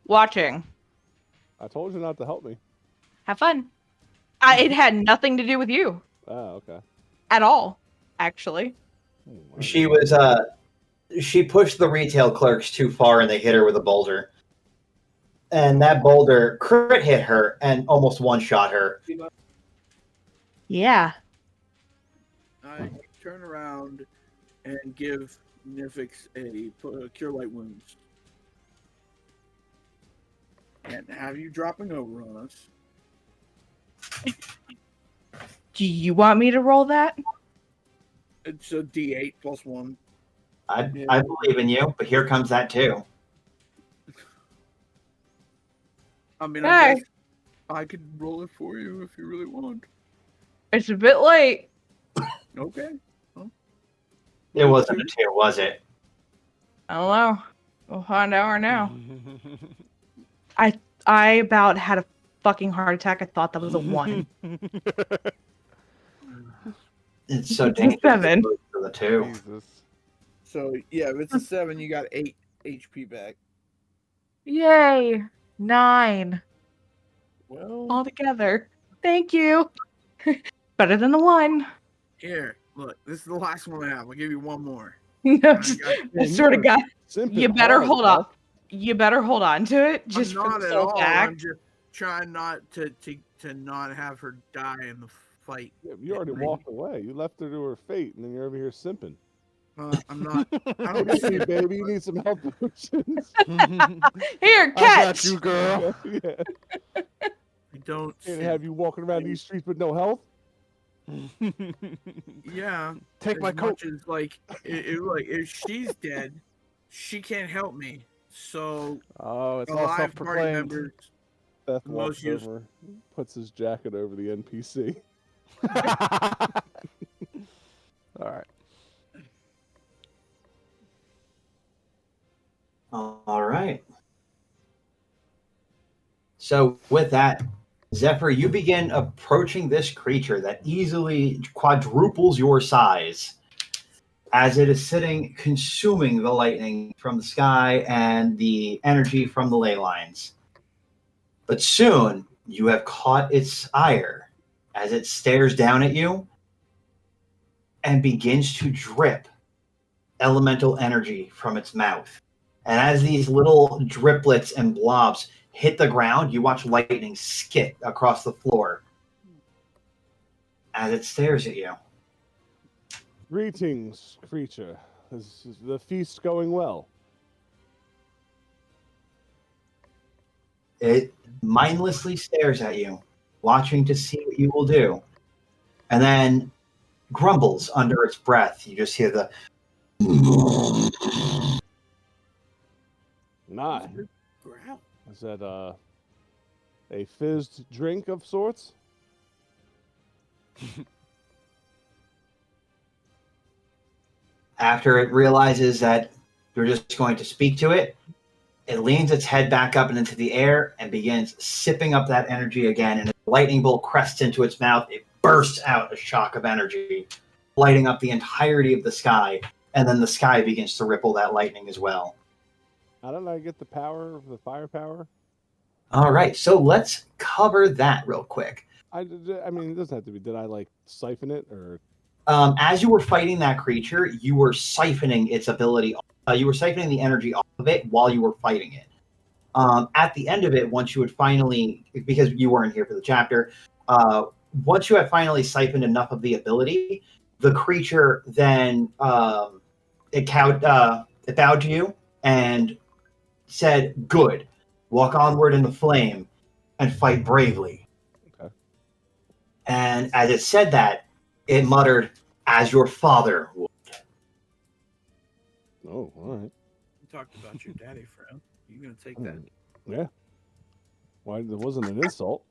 watching. I told you not to help me. Have fun. It had nothing to do with you Oh, okay. at all, actually. She was, she pushed the retail clerks too far and they hit her with a boulder. And that boulder crit hit her and almost one-shot her. Yeah. I turn around and give Nyphix a Cure Light Wounds. And have you dropping over on us. Do you want me to roll that? It's a D8 plus 1. I believe in you, but here comes that too. I mean, Hey. I guess I could roll it for you if you really want. It's a bit late. Okay. It wasn't a 2, was it? I don't know. We'll find out right now. I about had a fucking heart attack. I thought that was a 1. It's so It's a dangerous. 7. For the 2. Jesus. So, yeah, if it's a 7, you got 8 HP back. Yay. 9 Well, altogether. Thank you. Better than the 1. here, look, this is the last one I have. I'll give you one more. No, just, I swear to God, you better hold on. You better hold on to it. Just I'm for not the at sole all. fact. I'm just trying not to not have her die in the fight. Yeah, you already walked away. You left her to her fate, and then you're over here simping. I'm not. I What don't do you see. need, baby? You need some health potions. Here, I catch. got you, girl. Yeah. I don't. Can't see- have you walking around these streets with no health. Yeah. Take my as coat. much as, like, like if she's dead, she can't help me. So Oh, it's all alive party self-proclaimed. members. Seth The walks most over, puts his jacket over the NPC. All right. All right. So with that, Zephyr, you begin approaching this creature that easily quadruples your size. as it is sitting consuming the lightning from the sky and the energy from the ley lines. But soon you have caught its ire as it stares down at you and begins to drip elemental energy from its mouth. And as these little driplets and blobs hit the ground, you watch lightning skit across the floor as it stares at you. Greetings, creature. Is the feast going well? It mindlessly stares at you, watching to see what you will do. And then grumbles under its breath. You just hear the Nah. Growl. Is that a fizzed drink of sorts? after it realizes that you're just going to speak to it, it leans its head back up and into the air and begins sipping up that energy again. And as the lightning bolt crests into its mouth, it bursts out a shock of energy, lighting up the entirety of the sky. And then the sky begins to ripple that lightning as well. How did I get the power of the firepower? All right, so let's cover that real quick. I mean, it doesn't have to be. Did I like siphon it or? As you were fighting that creature, you were siphoning its ability. You were siphoning the energy off of it while you were fighting it. At the end of it, once you would finally, because you weren't here for the chapter, once you had finally siphoned enough of the ability, the creature then it bowed to you and said, "Good, walk onward in the flame and fight bravely." Okay. And as it said that, it muttered, "As your father would." Oh, all right. You talked about your daddy, friend. You gonna take that? Yeah. Why? There wasn't an insult.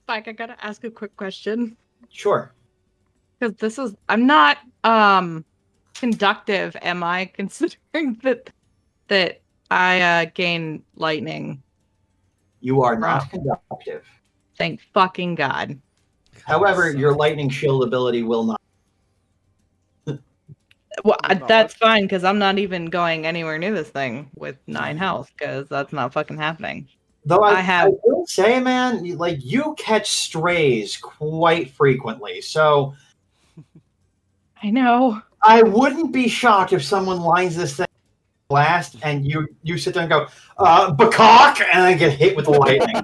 Spike, I gotta ask a quick question. Sure. Because I'm not conductive, am I? Considering that I gain lightning. You are not conductive. Thank fucking God. However, your lightning shield ability will not. Well, that's fine, because I'm not even going anywhere near this thing with 9 health, because that's not fucking happening. Though I have. will say, man, like you catch strays quite frequently, so I know. I wouldn't be shocked if someone lines this thing last and you sit there and go, "Bacock," and I get hit with the lightning.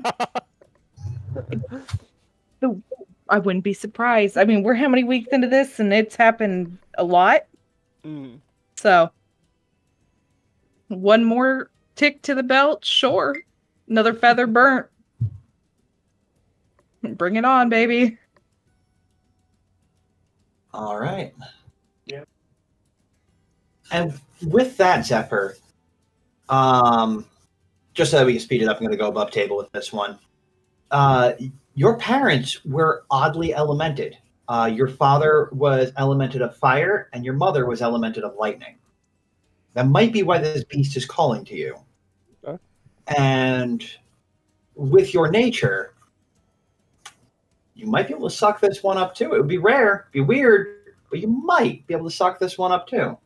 I wouldn't be surprised. I mean, we're how many weeks into this, and it's happened a lot. Mm. So, one more tick to the belt, sure. Another feather burnt. Bring it on, baby. All right. Yeah. And with that, Zephyr, just so that we can speed it up, I'm going to go above table with this one. Your parents were oddly elemented. Your father was elemented of fire, and your mother was elemented of lightning. That might be why this beast is calling to you. Okay. And with your nature, you might be able to suck this one up too. It would be rare, be weird, but you might be able to suck this one up too.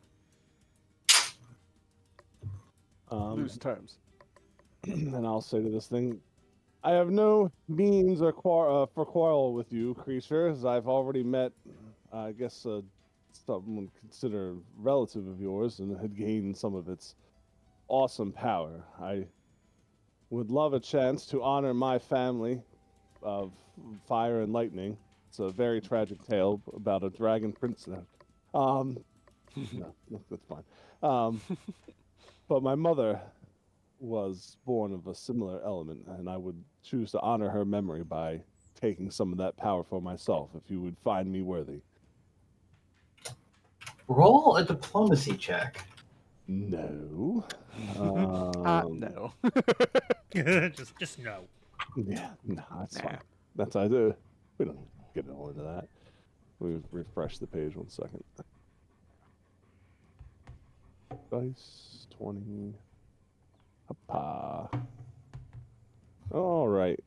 Loose terms. And I'll say to this thing, I have no means or for quarrel with you, creature, as I've already met, I guess, someone considered relative of yours and had gained some of its awesome power. I would love a chance to honor my family of fire and lightning. It's a very tragic tale about a dragon princess. No, that's fine. But my mother was born of a similar element, and I would choose to honor her memory by taking some of that power for myself, if you would find me worthy. Roll a diplomacy check. No. No. just no. Yeah, no, that's fine. That's I do. We don't get all into that. We refresh the page 1 second. Dice 20. Hoppa. All right.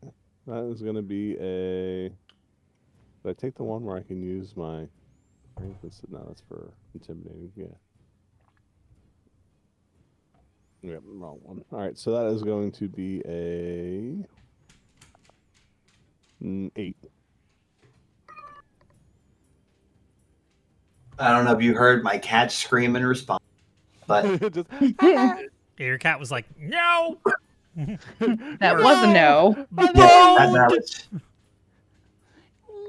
That is going to be a. Did I take the one where I can use my Right? That's for intimidating. Yeah. Yep, wrong one. All right, so that is going to be a 8. I don't know if you heard my cat scream in response, but Just, Your cat was like, no! That was a no. yeah, that was.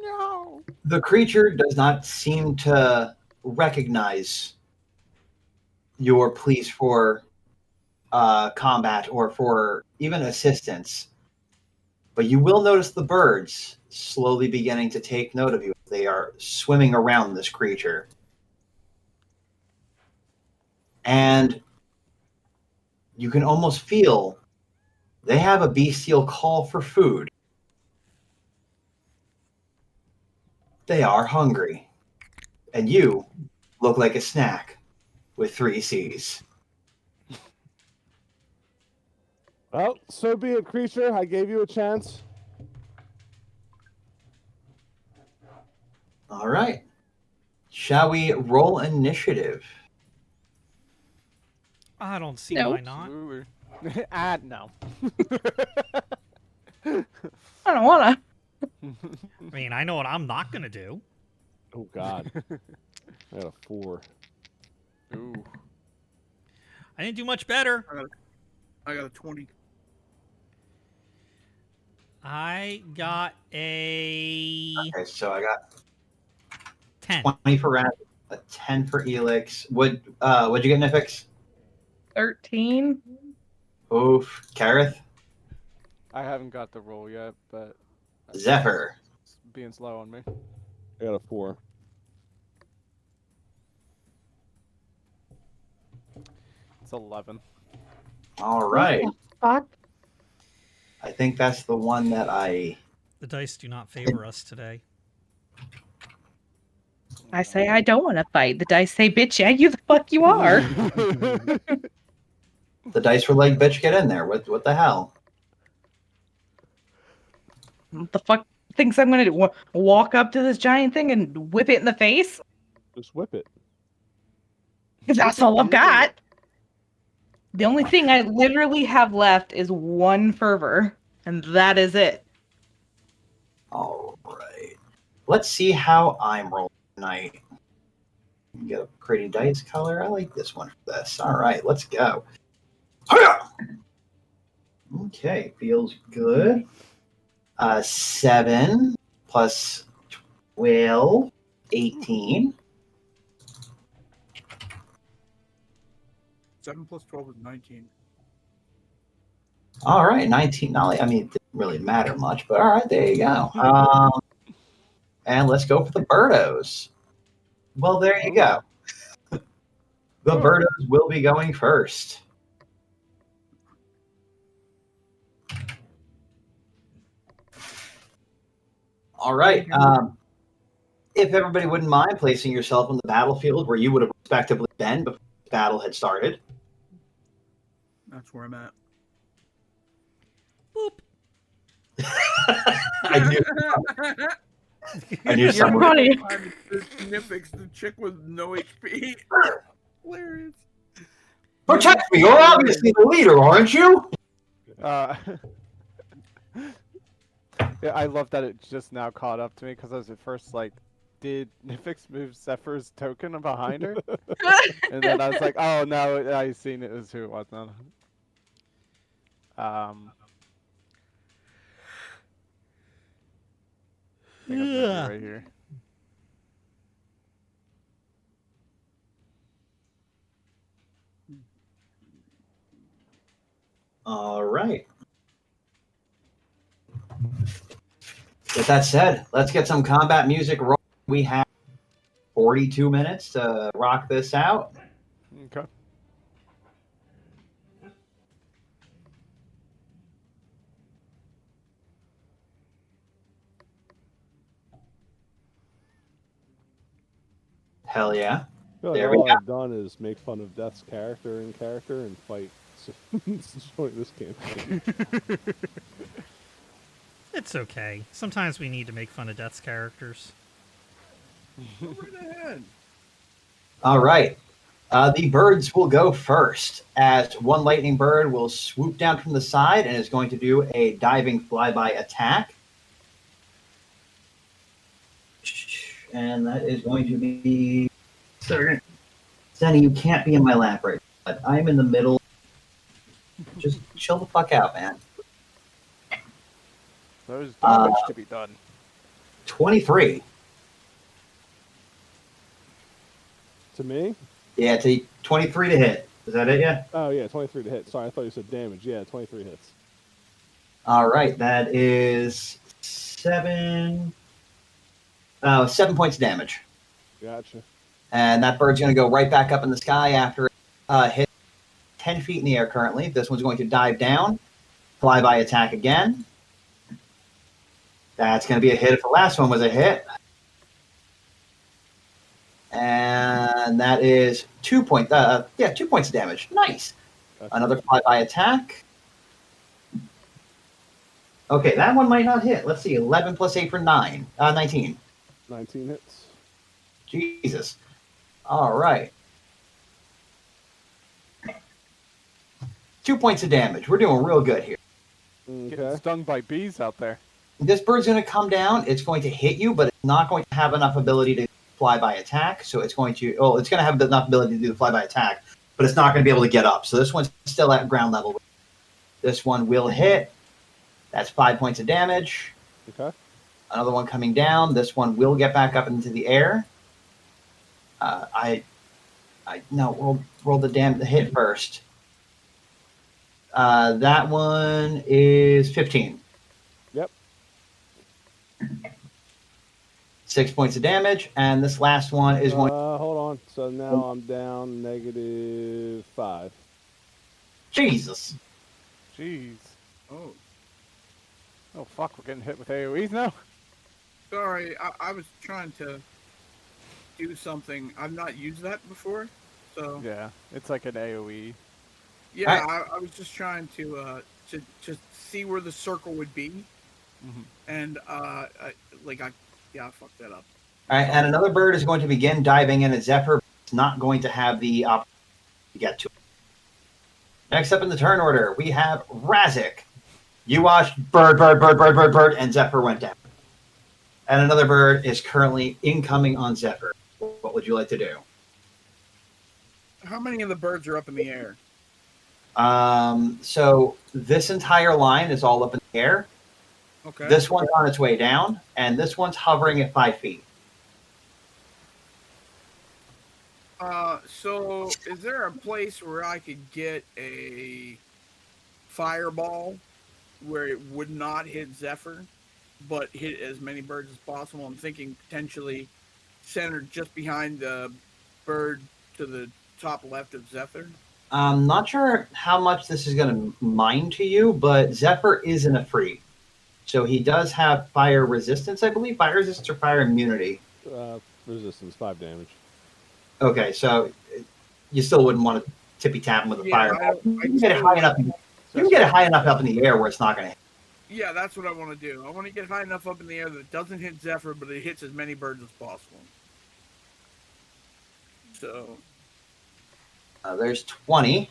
No. The creature does not seem to recognize your pleas for combat or for even assistance. But you will notice the birds slowly beginning to take note of you. They are swimming around this creature. And you can almost feel they have a bestial call for food. They are hungry. And you look like a snack with 3 C's. well, so be it, creature. I gave you a chance. All right. Shall we roll initiative? I don't see No. why not. No. I don't wanna. I mean, I know what I'm not going to do. Oh, God. I got a 4. Ooh. I didn't do much better. I got a 20. I got a Okay, so I got 10. 20 for Razzik, a 10 for Eelix. What'd you get, Nyphix? 13. Oof. Karrith? I haven't got the roll yet, but Zephyr? it's being slow on me. I got a 4. It's 11. All right. Fuck. I think that's the one that I... The dice do not favor us today. I say I don't want to fight. The dice say, bitch, yeah, you the fuck you are. The dice were like, bitch, get in there. What the hell? What the fuck thinks I'm gonna do? Walk up to this giant thing and whip it in the face? Just whip it. 'Cause that's all I've got. The only thing I literally have left is 1 fervor, and that is it. All right. Let's see how I'm rolling tonight. Get a pretty dice color. I like this one for this. All right, let's go. Hiya! Okay, feels good. 7 plus 12, 18. 7 plus 12 is 19. All right, 19. I mean, it didn't really matter much, but all right, there you go. And let's go for the birdos. Well, there you go. The birdos will be going first. All right. If everybody wouldn't mind placing yourself on the battlefield where you would have respectively been before the battle had started. That's where I'm at. Boop. I knew You're someone. funny. Nyphix, the chick with no HP. Hilarious. Protect me! You're obviously the leader, aren't you? Yeah, I love that it just now caught up to me because I was at first like, did Nyphix move Zephyr's token behind her? And then I was like, oh no, I seen it was who it was now. I think I'm gonna be right here. All right. With that said, let's get some combat music rolling. We have 42 minutes to rock this out. Okay. Hell yeah. I feel like There we all go. I've done is make fun of Death's character in character and fight join this campaign. It's okay. Sometimes we need to make fun of Death's characters. Go right ahead. All right. The birds will go first, as one lightning bird will swoop down from the side and is going to do a diving flyby attack. And that is going to be... Zenny, you can't be in my lap right now, but I'm in the middle. Just chill the fuck out, man. There's damage to be done. 23. To me? Yeah, it's a 23 to hit. Is that it, yeah? Oh, yeah, 23 to hit. Sorry, I thought you said damage. Yeah, 23 hits. All right, that is 7 points of damage. Gotcha. And that bird's going to go right back up in the sky after it hit 10 feet in the air currently. This one's going to dive down, flyby attack again. That's going to be a hit if the last one was a hit. And that is 2 points. 2 points of damage. Nice. Gotcha. Another flyby attack. Okay, that one might not hit. Let's see. 11 plus 8 for 19. 19 hits. Jesus. All right. 2 points of damage. We're doing real good here. Getting Okay. stung by bees out there. This bird's going to come down. It's going to hit you, but it's not going to have enough ability to flyby attack. So it's going to, it's going to have enough ability to do the flyby attack, but it's not going to be able to get up. So this one's still at ground level. This one will hit. That's 5 points of damage. Okay. Another one coming down. This one will get back up into the air. Roll the hit first. That one is 15. Yep. 6 points of damage, and this last one is going. Hold on. So now I'm down -5. Jesus. Jeez. Oh, Oh, fuck, we're getting hit with AoEs now? sorry. I was trying to do something. I've not used that before, so Yeah, it's like an AoE. yeah. I was just trying to just see where the circle would be, and I fucked that up. All right, and another bird is going to begin diving in at Zephyr. It's not going to have the opportunity to get to it. Next up in the turn order, we have Razzik. You watched bird, and Zephyr went down. And another bird is currently incoming on Zephyr. What would you like to do? How many of the birds are up in the air? So this entire line is all up in the air. Okay. This one's on its way down, and this one's hovering at 5 feet. So is there a place where I could get a fireball where it would not hit Zephyr, but hit as many birds as possible? I'm thinking potentially centered just behind the bird to the top left of Zephyr. I'm not sure how much this is going to mine to you, but Zephyr isn't a free. So he does have fire resistance, I believe. Fire resistance or fire immunity. Resistance, 5 damage. Okay, so you still wouldn't want to tippy tap him with a fireball. You can get it high enough. You can get it high enough up in the air where it's not going to hit. Yeah, that's what I want to do. I want to get high enough up in the air that it doesn't hit Zephyr, but it hits as many birds as possible. So there's 20.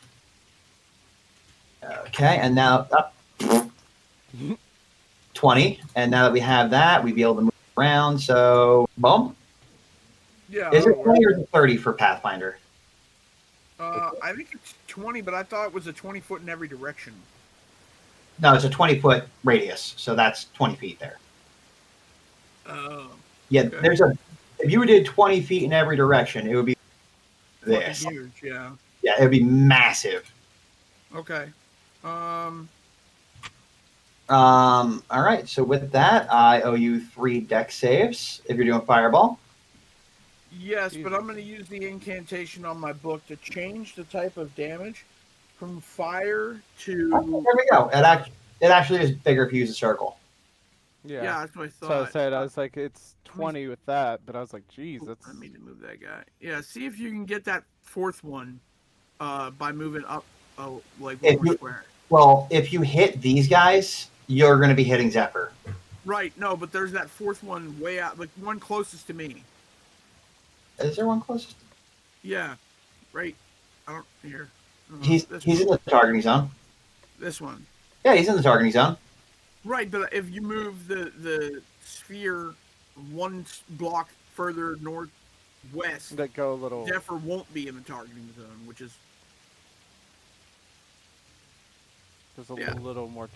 Okay, and now up 20. And now that we have that, we'd be able to move around. So, boom. yeah, Is it 20 or is it 30 for Pathfinder? I think it's 20, but I thought it was a 20-foot in every direction. No, it's a 20-foot radius, so that's 20 feet there. Oh. Yeah, Okay. there's a. If you did 20 feet in every direction, it would be this. Fucking huge, yeah. Yeah, it would be massive. Okay. All right, so with that, I owe you 3 deck saves if you're doing Fireball. Yes, but I'm going to use the incantation on my book to change the type of damage from fire to. There we go. It actually is bigger if you use a circle. Yeah, that's what I thought. So I said, I was like, it's 20 with that, but I was like, geez, that's... I mean to move that guy. Yeah, see if you can get that fourth one by moving up like one more square. Well, if you hit these guys, you're going to be hitting Zephyr. Right, no, but there's that fourth one way out, like one closest to me. Is there one closest? Yeah, right. I don't here. He's This in the targeting zone. This one. Yeah, he's in the targeting zone. Right, but if you move the sphere one block further northwest, That go a little. Zephyr won't be in the targeting zone, which is There's a yeah. little more.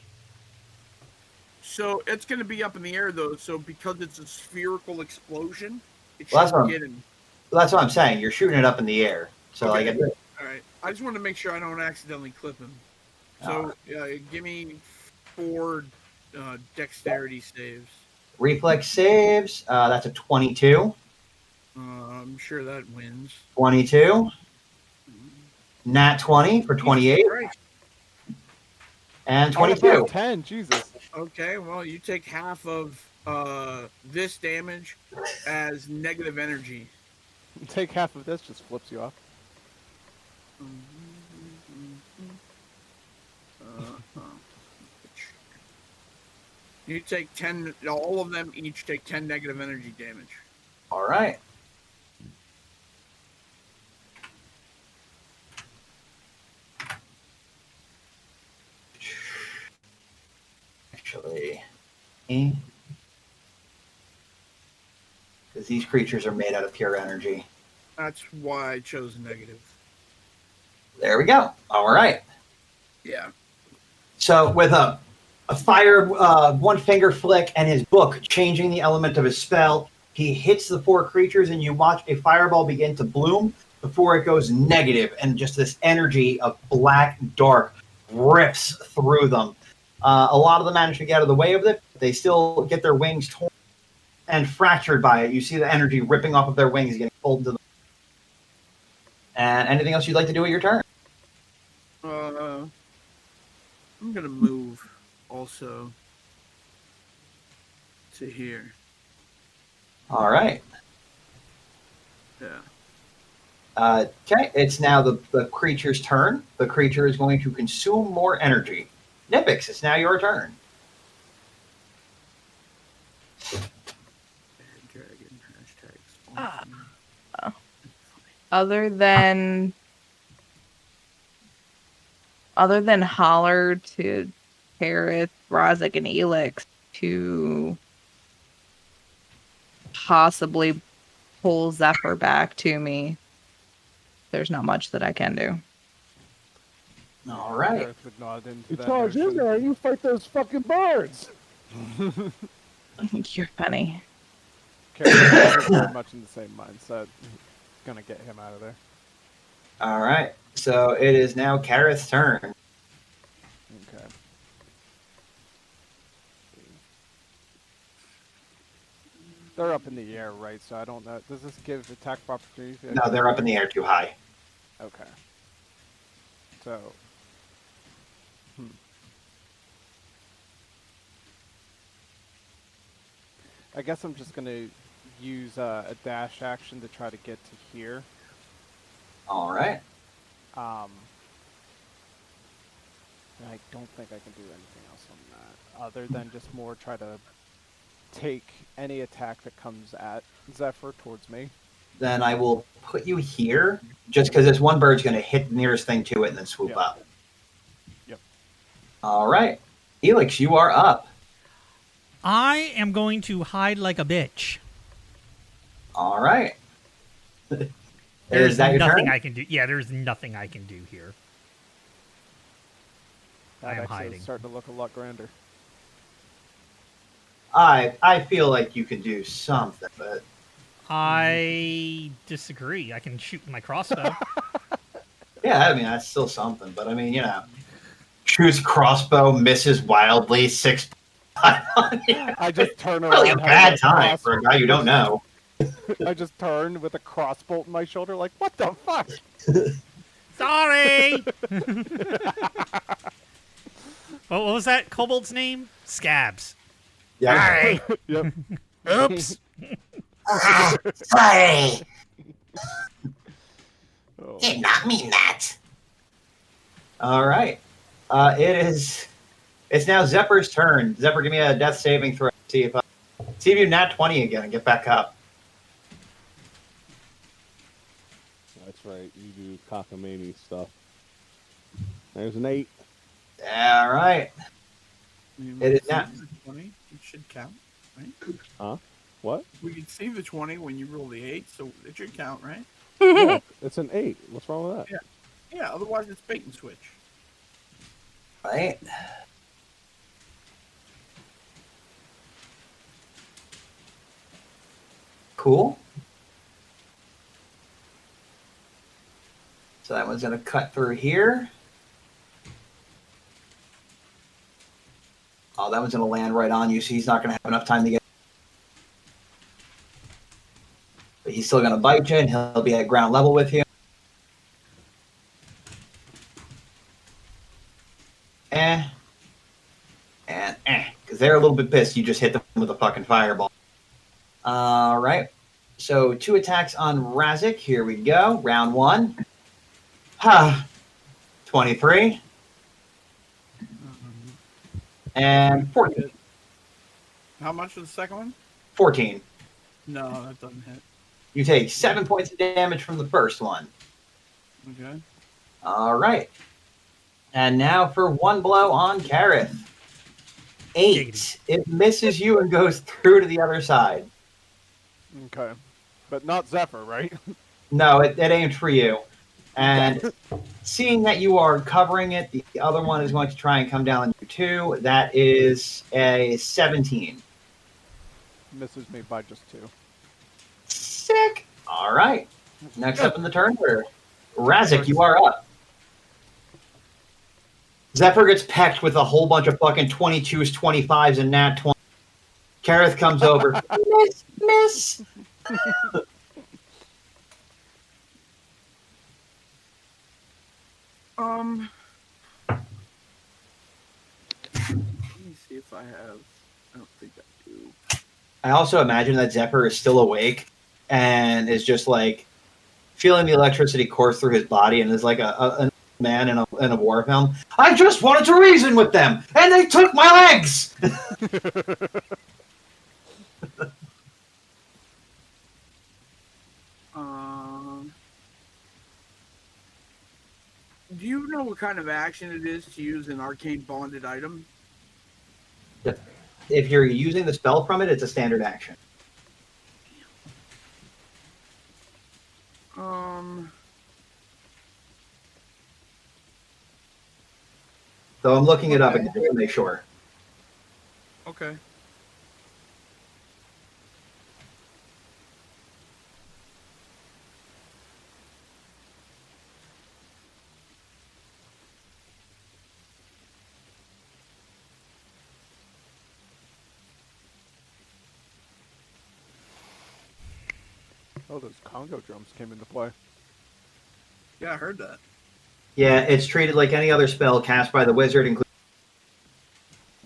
So it's going to be up in the air though. So because it's a spherical explosion, it Well, shouldn't get him. That's what I'm saying. You're shooting it up in the air. So Okay. like, All right. I just wanted to make sure I don't accidentally clip him. So give me 4 dexterity saves. reflex saves. That's a 22. I'm sure that wins. 22. Nat 20 for 28. And 22. 10, Jesus. Okay, well, you take half of this damage as negative energy. Take half of this, just flips you off. You take 10, all of them each take 10 negative energy damage. All right. Actually, because these creatures are made out of pure energy. That's why I chose negative. There we go. All right. Yeah. So with a fire, one finger flick and his book changing the element of his spell, he hits the 4 creatures and you watch a fireball begin to bloom before it goes negative, and just this energy of black dark rips through them. A lot of them manage to get out of the way of it. They still get their wings torn and fractured by it. You see the energy ripping off of their wings, getting pulled into them. And anything else you'd like to do at your turn? I'm going to move also to here. All right. Yeah. Okay, it's now the creature's turn. The creature is going to consume more energy. Nyphix, it's now your turn. Other than holler to Karrith, Razzik, and Eelix to possibly pull Zephyr back to me, there's not much that I can do. All right. Karrith would nod into You that charge in notion. there and you fight those fucking birds. You're funny. Karrith is very much in the same mindset. Gonna get him out of there. All right. So it is now Karrith's turn. Okay. They're up in the air, right? So I don't know. Does this give attack opportunity? No, they're up in the air too high. Okay. So. I guess I'm just gonna use a dash action to try to get to here. All right. And I don't think I can do anything else on that, other than just more try to take any attack that comes at Zephyr towards me. Then I will put you here, just because this one bird's going to hit the nearest thing to it and then swoop up. Yep. All right. Eelix, you are up. I am going to hide like a bitch. All right. There's Is that your nothing turn? I can do. Yeah, there's nothing I can do here. That I am actually hiding. is starting to look a lot grander. I feel like you can do something, but I disagree. I can shoot my crossbow. yeah, I mean that's still something. But I mean, you know, shoots crossbow, misses wildly, 6. I just turn around. Really a having bad time for a guy you don't know. I just turned with a crossbolt in my shoulder, like, what the fuck? Sorry. What was that kobold's name? Scabs. Yeah. Yep. Oops. Sorry. Oh. Did not mean that. All right. It's now Zephyr's turn. Zephyr, give me a death saving throw. See if you nat 20 again and get back up. right. You do cockamamie stuff. There's an 8. All right. It is not. 20. It should count, right? Huh? What? We can see the 20 when you roll the 8, so it should count, right? Yeah, it's an 8. What's wrong with that? Yeah, otherwise it's bait and switch. Right. Cool. So that one's going to cut through here. Oh, that one's going to land right on you, so he's not going to have enough time to get. But he's still going to bite you, and he'll be at ground level with you. Because they're a little bit pissed. You just hit them with a fucking fireball. All right. So 2 attacks on Razzik. Here we go. Round 1. 23. And 14. How much was the second one? 14. No, that doesn't hit. You take 7 points of damage from the first one. Okay. All right. And now for one blow on Karrith. 8. It misses you and goes through to the other side. Okay. But not Zephyr, right? No, it aimed for you. And seeing that you are covering it, the other one is going to try and come down on you too. That is a 17. Misses me by just 2. Sick. All right. Next up in the turn order. Razzik, you are up. Zephyr gets pecked with a whole bunch of fucking 22s, 25s, and nat 20. Karrith comes over. Miss. Let me see if I have. I don't think I do. I also imagine that Zephyr is still awake and is just like feeling the electricity course through his body and is like a man in a war film. I just wanted to reason with them, and they took my legs. Do you know what kind of action it is to use an arcane bonded item? If you're using the spell from it, it's a standard action. So I'm looking it up again to make sure. Okay. Oh, those Congo drums came into play. Yeah, I heard that. Yeah, it's treated like any other spell cast by the wizard, including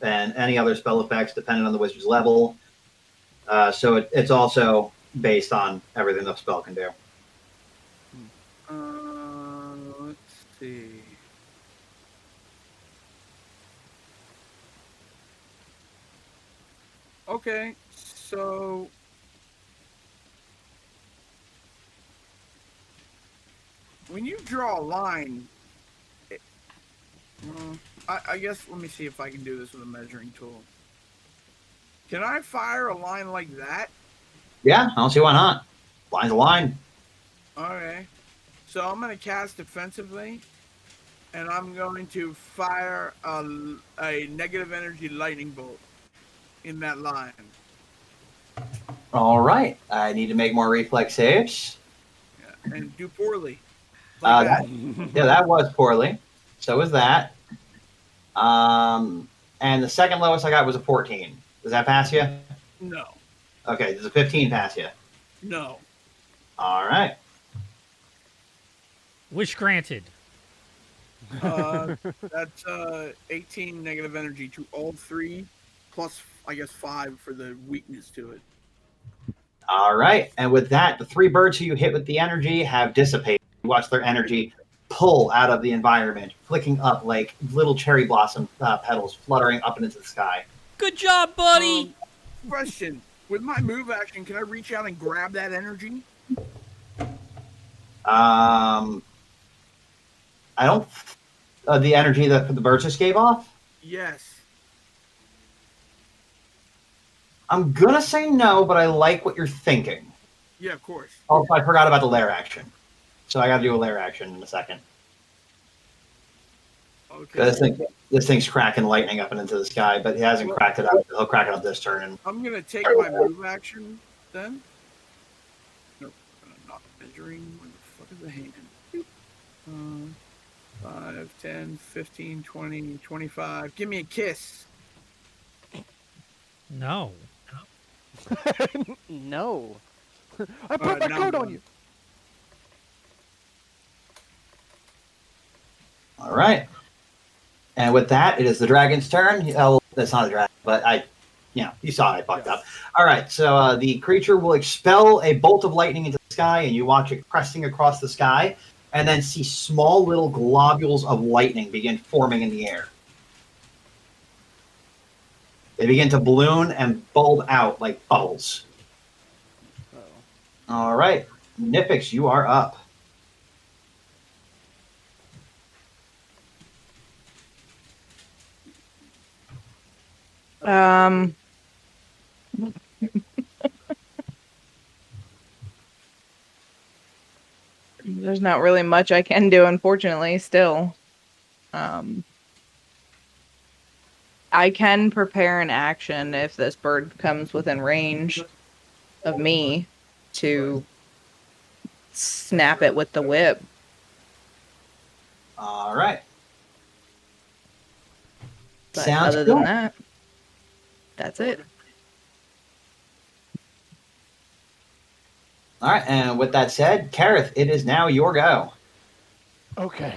and any other spell effects, depending on the wizard's level. So it's also based on everything the spell can do. Let's see. Okay, so when you draw a line, I guess, let me see if I can do this with a measuring tool. Can I fire a line like that? Yeah, I don't see why not. Line's a line. Okay. So I'm going to cast defensively, and I'm going to fire a negative energy lightning bolt in that line. All right. I need to make more reflex saves. Yeah, and do poorly. That was poorly. So was that. And the second lowest I got was a 14. Does that pass you? No. Okay, does a 15 pass you? No. All right. Wish granted. That's 18 negative energy to all 3, plus, I guess, 5 for the weakness to it. All right. And with that, the 3 birds who you hit with the energy have dissipated. You watch their energy pull out of the environment, flicking up like little cherry blossom petals fluttering up into the sky. Good job, buddy! Question. With my move action, can I reach out and grab that energy? I don't. The energy that the birds just gave off. Yes. I'm gonna say no, but I like what you're thinking. Yeah, of course. Oh, I forgot about the lair action, so I got to do a lair action in a second. Okay. This thing's cracking lightning up and into the sky, but he hasn't cracked it up. He'll crack it up this turn. And I'm gonna take my move action then. Nope. Not measuring. Where the fuck is the hand? 5, 10, 15, 20, 25. Give me a kiss. No. No. I put my coat on you. All right. And with that, it is the dragon's turn. Oh, that's not a dragon, but you saw it. I fucked up. All right. So the creature will expel a bolt of lightning into the sky, and you watch it cresting across the sky, and then see small little globules of lightning begin forming in the air. They begin to balloon and bulb out like bubbles. All right. Nyphix, you are up. There's not really much I can do, unfortunately, still. I can prepare an action if this bird comes within range of me to snap it with the whip. All right. But Sounds other cool. than that, that's it. All right, and with that said, Karrith, it is now your go. Okay.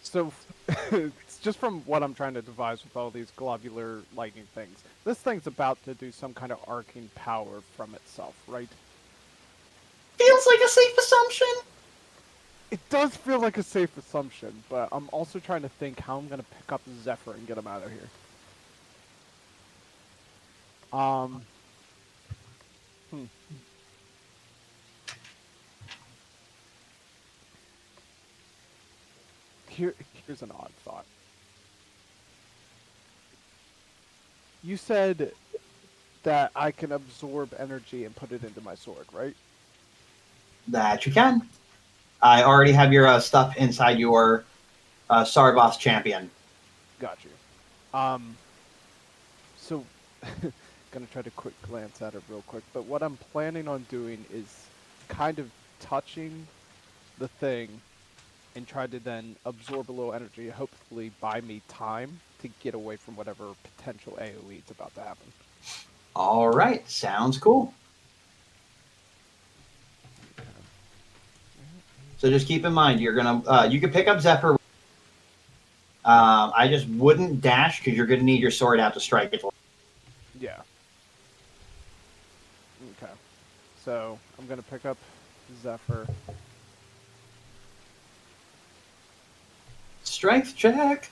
So, it's just from what I'm trying to devise with all these globular lightning things. This thing's about to do some kind of arcane power from itself, right? Feels like a safe assumption. It does feel like a safe assumption, but I'm also trying to think how I'm going to pick up Zephyr and get him out of here. Here's an odd thought. You said that I can absorb energy and put it into my sword, right? That you can. I already have your stuff inside your Sarboss champion. Got you. So, gonna try to quick glance at it real quick, but what I'm planning on doing is kind of touching the thing and try to then absorb a little energy, hopefully buy me time to get away from whatever potential AoE is about to happen. All right, sounds cool. So just keep in mind, you're gonna you can pick up Zephyr. I just wouldn't dash because you're gonna need your sword out to strike it. Yeah. Okay. So I'm gonna pick up Zephyr. Strength check.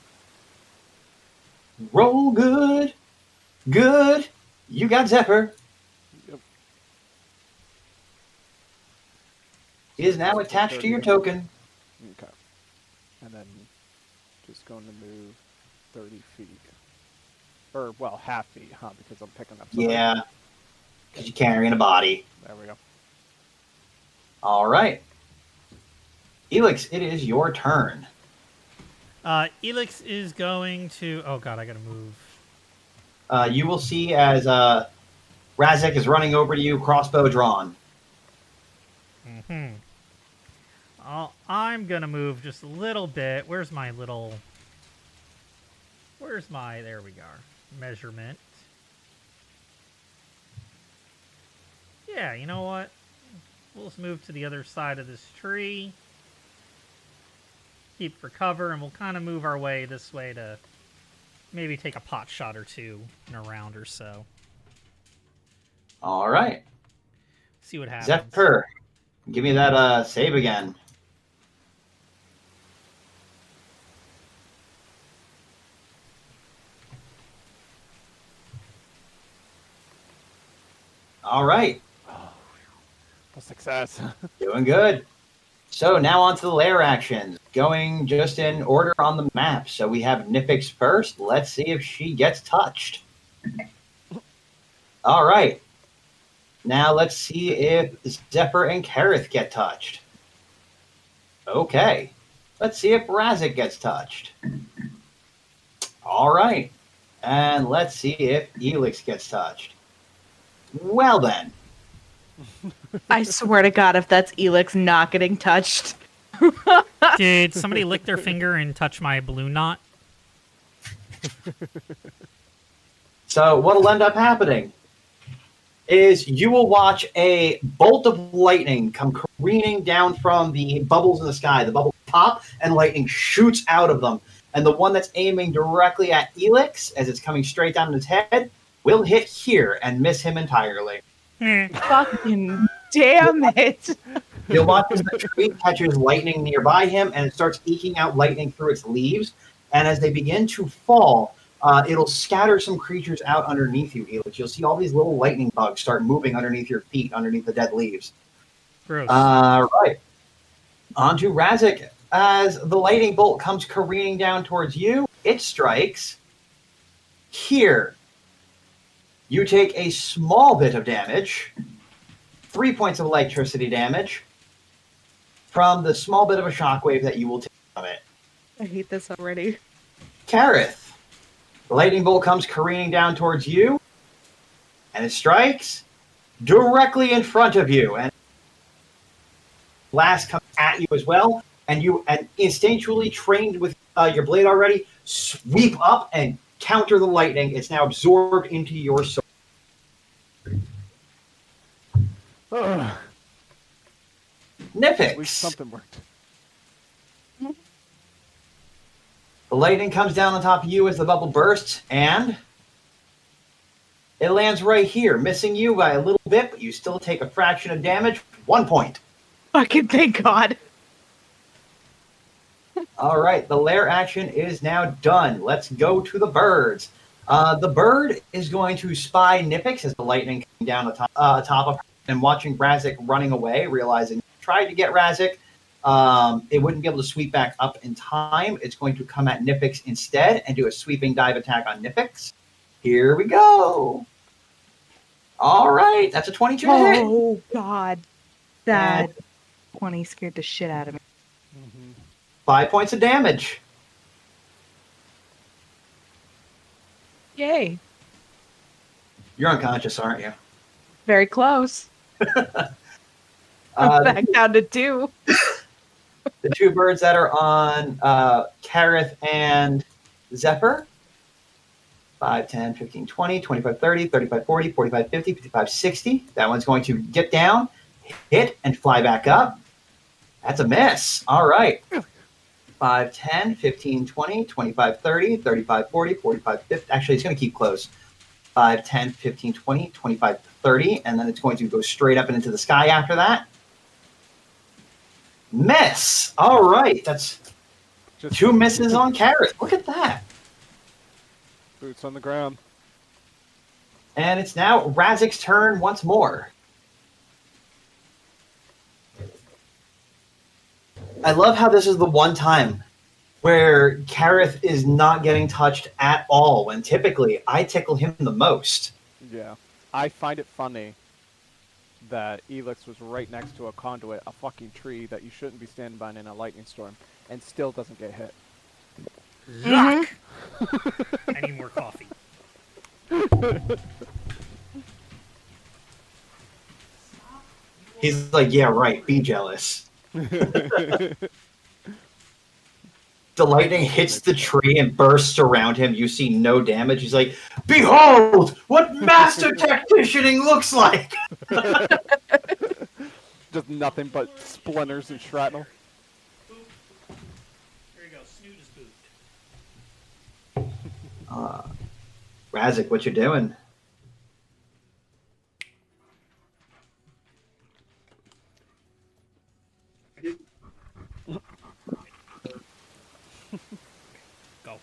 Roll good. Good. You got Zephyr. Yep. He is now attached to your token. Okay. And then just going to move 30 feet. Or, well, half feet, huh? Because I'm picking up something. Yeah. Because you're carrying a body. There we go. All right. Eelix, it is your turn. Eelix is going to... Oh, God, I got to move. You will see as Razzik is running over to you, crossbow drawn. Mm-hmm. I'm going to move just a little bit. Where's my... There we go. Measurement. Yeah, you know what? We'll just move to the other side of this tree. Keep for cover, and we'll kind of move our way this way to maybe take a pot shot or two in a round or so. All right. See what happens. Zephyr, give me that save again. All right. A success. Doing good. So now on to the lair actions. Going just in order on the map. So we have Nyphix first. Let's see if she gets touched. All right. Now let's see if Zephyr and Karrith get touched. Okay. Let's see if Razzik gets touched. All right. And let's see if Eelix gets touched. Well then. I swear to God, if that's Eelix not getting touched. Did somebody lick their finger and touch my balloon knot? So what'll end up happening is you will watch a bolt of lightning come careening down from the bubbles in the sky. The bubbles pop and lightning shoots out of them. And the one that's aiming directly at Eelix, as it's coming straight down his head, will hit here and miss him entirely. Fucking damn it. You'll watch as the tree catches lightning nearby him, and it starts eking out lightning through its leaves. And as they begin to fall, it'll scatter some creatures out underneath you, Eelix. You'll see all these little lightning bugs start moving underneath your feet, underneath the dead leaves. Gross. Right. On to Razzik. As the lightning bolt comes careening down towards you, it strikes here. You take a small bit of damage, 3 points of electricity damage, from the small bit of a shockwave that you will take from it. I hate this already. Karrith. The lightning bolt comes careening down towards you, and it strikes directly in front of you. And blast comes at you as well, and you, and instinctually trained with your blade already, sweep up and counter the lightning. It's now absorbed into your sword. At least Nyphix. something worked. The lightning comes down on top of you as the bubble bursts, and it lands right here, missing you by a little bit, but you still take a fraction of damage, 1 point. Fucking thank God. All right, the lair action is now done. Let's go to the birds. The bird is going to spy Nyphix as the lightning came down atop of her, and watching Razzik running away, realizing tried to get Razzik. It wouldn't be able to sweep back up in time. It's going to come at Nyphix instead and do a sweeping dive attack on Nyphix. Here we go. All right, that's a 22 to hit. Oh, God. That 20 scared the shit out of me. 5 points of damage. Yay. You're unconscious, aren't you? Very close. I'm back down to 2. The two birds that are on Karrith and Zephyr. 5, 10, 15, 20, 25, 30, 35, 40, 45, 50, 55, 60. That one's going to get down, hit, and fly back up. That's a miss. All right. 5, 10, 15, 20, 25, 30, 35, 40, 45, 50. Actually, it's going to keep close. 5, 10, 15, 20, 25, 30. And then it's going to go straight up and into the sky after that. Miss. All right. That's Just 2 misses on Karrith. Look at that. boots on the ground. And it's now Razzik's turn once more. I love how this is the one time where Karrith is not getting touched at all, when typically I tickle him the most. Yeah. I find it funny that Eelix was right next to a conduit, a fucking tree that you shouldn't be standing by in a lightning storm, and still doesn't get hit. Yuck! I need more coffee. He's like, yeah, right, be jealous. The lightning hits the tree and bursts around him. You see no damage. He's like, behold, what master tacticianing looks like! Just nothing but splinters and shrapnel. There you go. Snoot is boot. Razzik, what you doing? Go.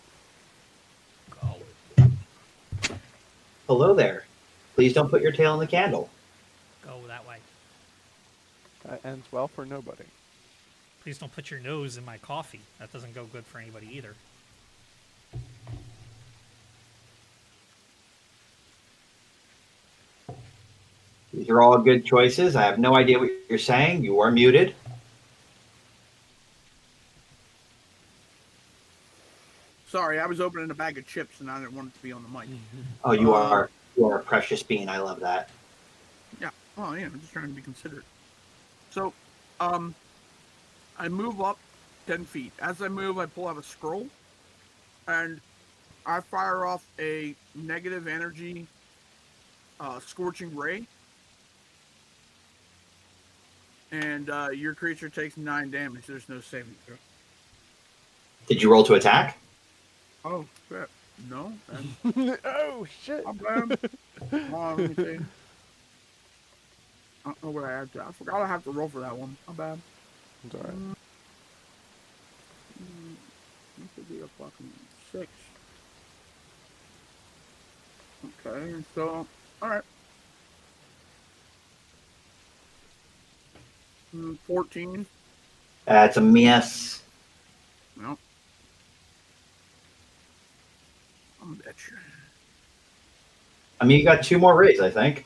Go. Hello there. Please don't put your tail in the candle. Go that way. That ends well for nobody. Please don't put your nose in my coffee. That doesn't go good for anybody either. These are all good choices. I have no idea what you're saying. You are muted. Sorry, I was opening a bag of chips and I didn't want it to be on the mic. Oh, you are a precious bean. I love that. Yeah. Oh, yeah. I'm just trying to be considerate. So, I move up 10 feet. As I move, I pull out a scroll, and I fire off a negative energy scorching ray. And your creature takes 9 damage. There's no saving throw. Did you roll to attack? Oh, crap. No. Oh, shit. I'm bad. Hold on, let me see. I don't know what I had to. I forgot I have to roll for that one. I'm bad. It's alright. This could be a fucking 6. Okay, so, alright. 14. That's a miss. No. I'm a bitch. I mean, you got 2 more rays, I think.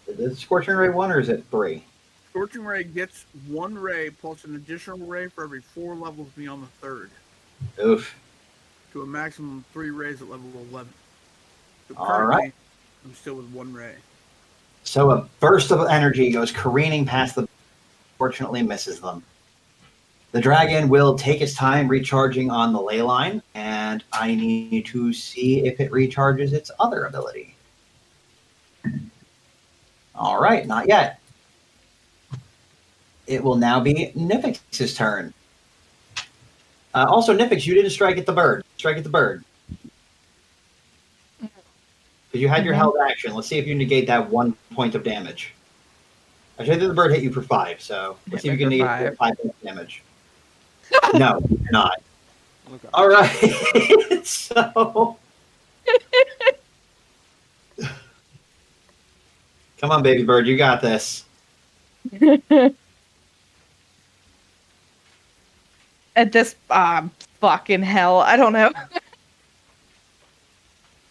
Is it Scorching Ray 1 or is it 3? Scorching Ray gets 1 ray plus an additional ray for every 4 levels beyond the 3rd. Oof. To a maximum of 3 rays at level 11. So All right. I'm still with 1 ray. So a burst of energy goes careening past them. Fortunately, misses them. The dragon will take its time recharging on the ley line, and I need to see if it recharges its other ability. All right, not yet. It will now be Nyphix's turn. Also, Nyphix, you didn't strike at the bird. Strike at the bird. Because you had your held action. Let's see if you negate that 1 point of damage. Actually, the bird hit you for 5, so let's see if you can negate 5 points of damage. No, you're not. Okay. All right. So, come on, baby bird, you got this. At this fucking hell, I don't know.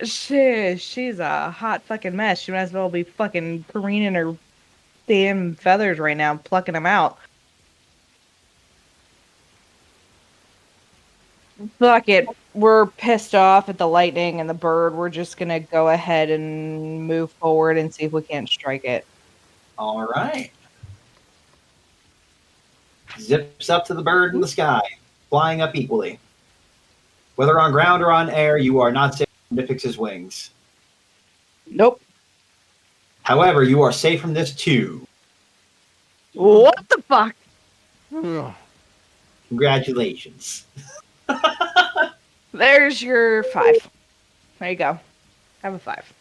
She's a hot fucking mess. She might as well be fucking careening her damn feathers right now, plucking them out. Fuck it. We're pissed off at the lightning and the bird. We're just gonna go ahead and move forward and see if we can't strike it. All right. Zips up to the bird in the sky, flying up equally. Whether on ground or on air, you are not safe from Nyphix's wings. Nope. However, you are safe from this too. What the fuck? Congratulations. There's your 5. There you go. Have a 5.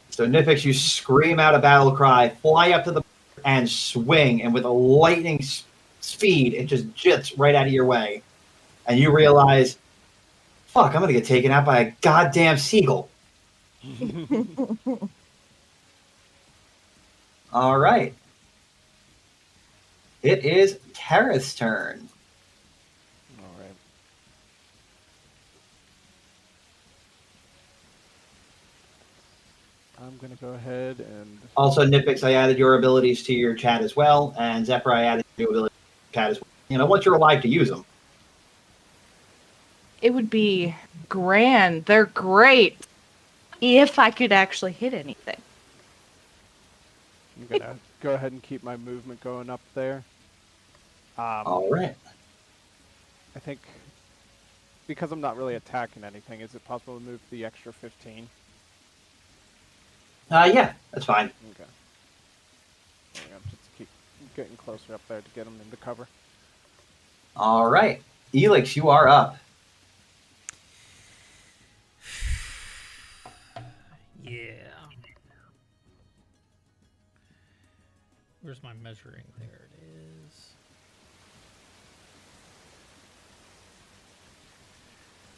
So Nyphix, you scream out a battle cry, fly up to the bird, and swing, and with a lightning speed, it just jets right out of your way. And you realize, fuck, I'm going to get taken out by a goddamn seagull. All right. It is Karrith's turn. All right. I'm going to go ahead and... Also, Nyphix, I added your abilities to your chat as well, and Zephyr, I added your abilities to your chat as well. You know, once you're alive to use them. It would be grand. They're great. If I could actually hit anything. I'm going to go ahead and keep my movement going up there. All right. I think, because I'm not really attacking anything, is it possible to move the extra 15? Yeah, that's fine. Okay. There we go. Just keep getting closer up there to get them into cover. All right. Eelix, you are up. Yeah. Where's my measuring? There it is.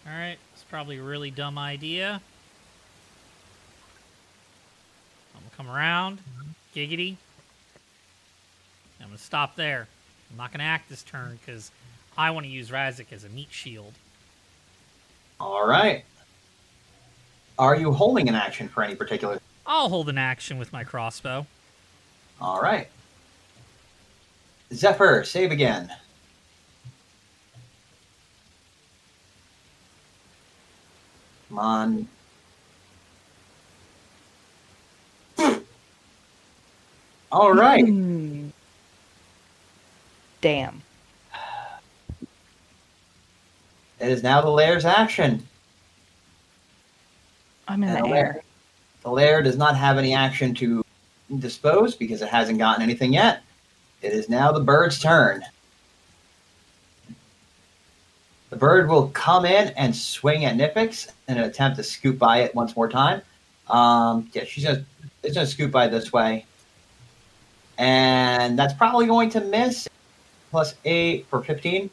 Alright, it's probably a really dumb idea. I'm gonna come around. Giggity. I'm gonna stop there. I'm not gonna act this turn because I want to use Razzik as a meat shield. All right. Are you holding an action for any particular? I'll hold an action with my crossbow. All right. Zephyr, save again. Come on. All right. Damn. It is now the Lair's action. I'm in And the air. The Lair does not have any action to dispose because it hasn't gotten anything yet. It is now the bird's turn. The bird will come in and swing at Nyphix in an attempt to scoop by it once more time. Yeah, it's gonna scoop by this way. And that's probably going to miss. Plus 8 for 15.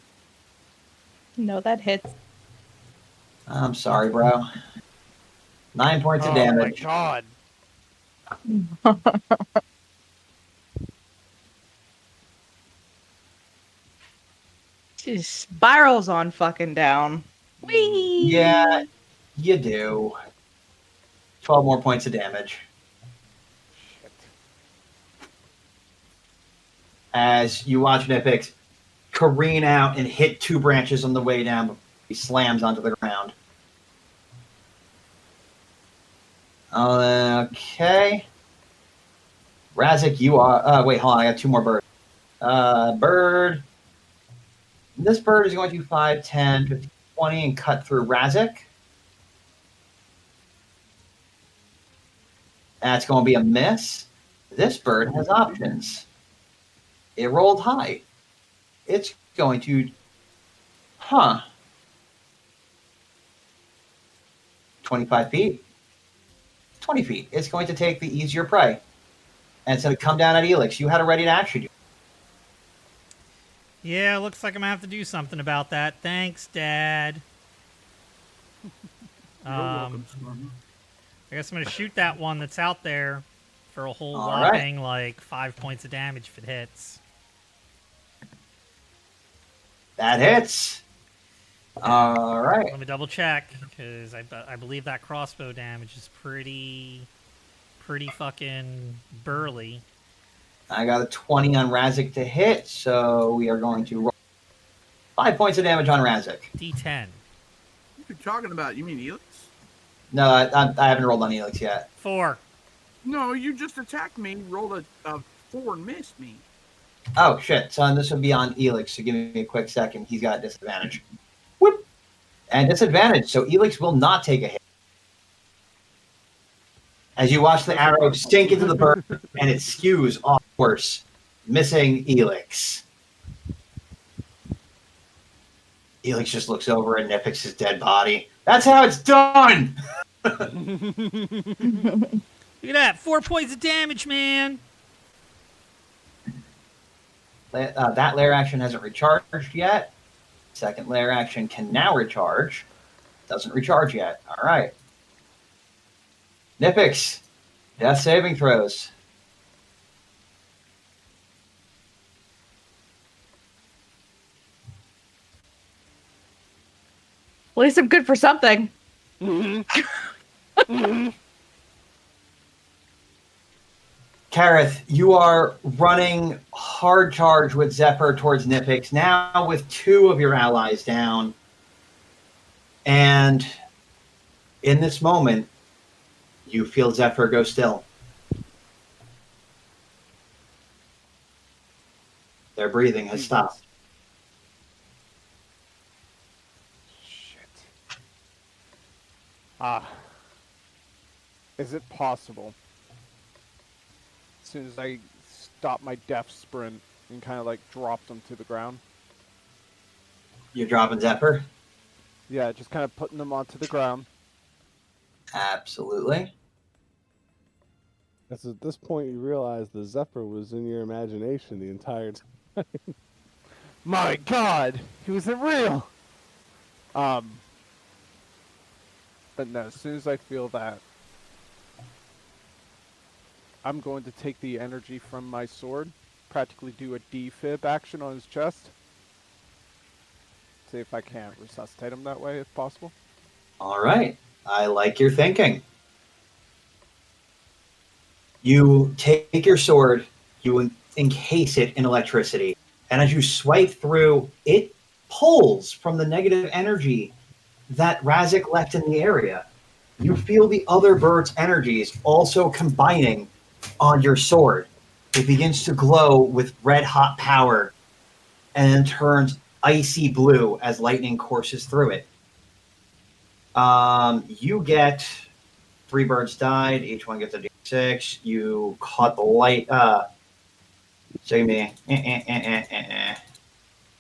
No, that hits. I'm sorry, bro. 9 points of Oh my damage. god. Just spirals on fucking down. Whee! Yeah, you do. 12 more points of damage. As you watch Nyphix careen out and hit 2 branches on the way down before he slams onto the ground. Okay. Razzik, you are... wait, hold on. I got 2 more birds. Bird. This bird is going to 5, 10, 15, 20 and cut through Razzik. That's going to be a miss. This bird has options. It rolled high. It's going to... 25 feet. 20 feet. It's going to take the easier prey. And it's going to come down at Eelix. You had a ready to action. Yeah, looks like I'm gonna have to do something about that. Thanks, Dad. Welcome, Stormy. I guess I'm gonna shoot that one that's out there for a whole All whopping like 5 points of damage if it hits. That hits. All right. Let me double check because I believe that crossbow damage is pretty fucking burly. I got a 20 on Razzik to hit, so we are going to roll 5 points of damage on Razzik. D10. What you're talking about? You mean Eelix? No, I haven't rolled on Eelix yet. 4. No, you just attacked me, rolled a 4 and missed me. Oh, shit. So this would be on Eelix, so give me a quick second. He's got disadvantage. Whoop! And disadvantage, so Eelix will not take a hit. As you watch the arrow sink into the bird, and it skews off course, missing Eelix. Eelix just looks over at Nyphix's dead body. That's how it's done! Look at that. 4 points of damage, man. That lair action hasn't recharged yet. Second lair action can now recharge. Doesn't recharge yet. All right. Nyphix, death saving throws. At least I'm good for something. Karrith, you are running hard charge with Zephyr towards Nyphix, now with 2 of your allies down. And in this moment, you feel Zephyr go still. Their breathing has stopped. Shit. Is it possible? As soon as I stop my death sprint and kind of like drop them to the ground. You're dropping Zephyr? Yeah, just kind of putting them onto the ground. Absolutely. That's at this point you realize the Zephyr was in your imagination the entire time. My God, he wasn't real. But no, as soon as I feel that, I'm going to take the energy from my sword, practically do a defib action on his chest. See if I can't resuscitate him that way, if possible. All right. I like your thinking. You take your sword, you encase it in electricity, and as you swipe through, it pulls from the negative energy that Razzik left in the area. You feel the other bird's energies also combining on your sword. It begins to glow with red-hot power and turns icy blue as lightning courses through it. You get 3 birds died. Each one gets a d6. You caught the light. So give me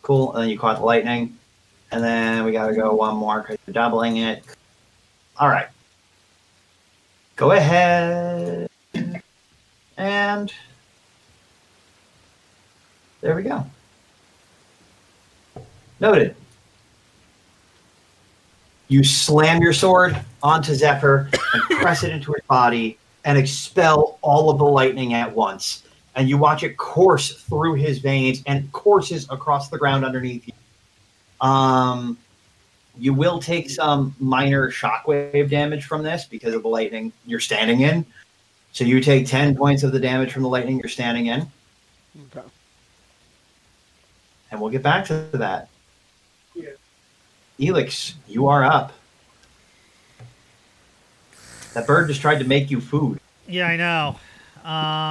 cool. And then you caught the lightning. And then we got to go one more because you're doubling it. All right. Go ahead. And there we go. Noted. You slam your sword onto Zephyr and press it into his body and expel all of the lightning at once. And you watch it course through his veins and courses across the ground underneath you. You will take some minor shockwave damage from this because of the lightning you're standing in. So you take 10 points of the damage from the lightning you're standing in. Okay. And we'll get back to that. Yeah. Eelix, you are up. That bird just tried to make you food. Yeah, I know.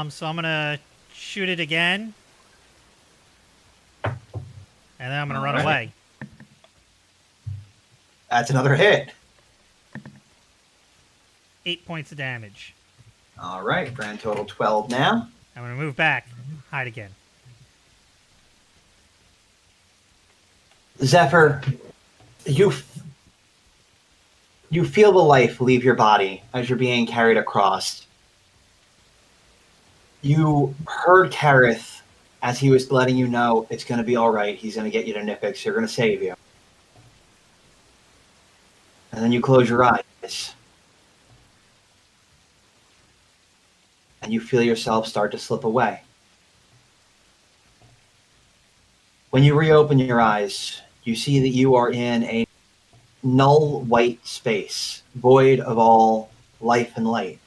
So I'm going to shoot it again. And then I'm going to run away. That's another hit. 8 points of damage. All right, grand total 12 now. I'm going to move back. Hide again. Zephyr, you feel the life leave your body as you're being carried across. You heard Karrith as he was letting you know it's going to be all right. He's going to get you to Nyphix. They're going to save you. And then you close your eyes. And you feel yourself start to slip away. When you reopen your eyes, you see that you are in a null white space, void of all life and light.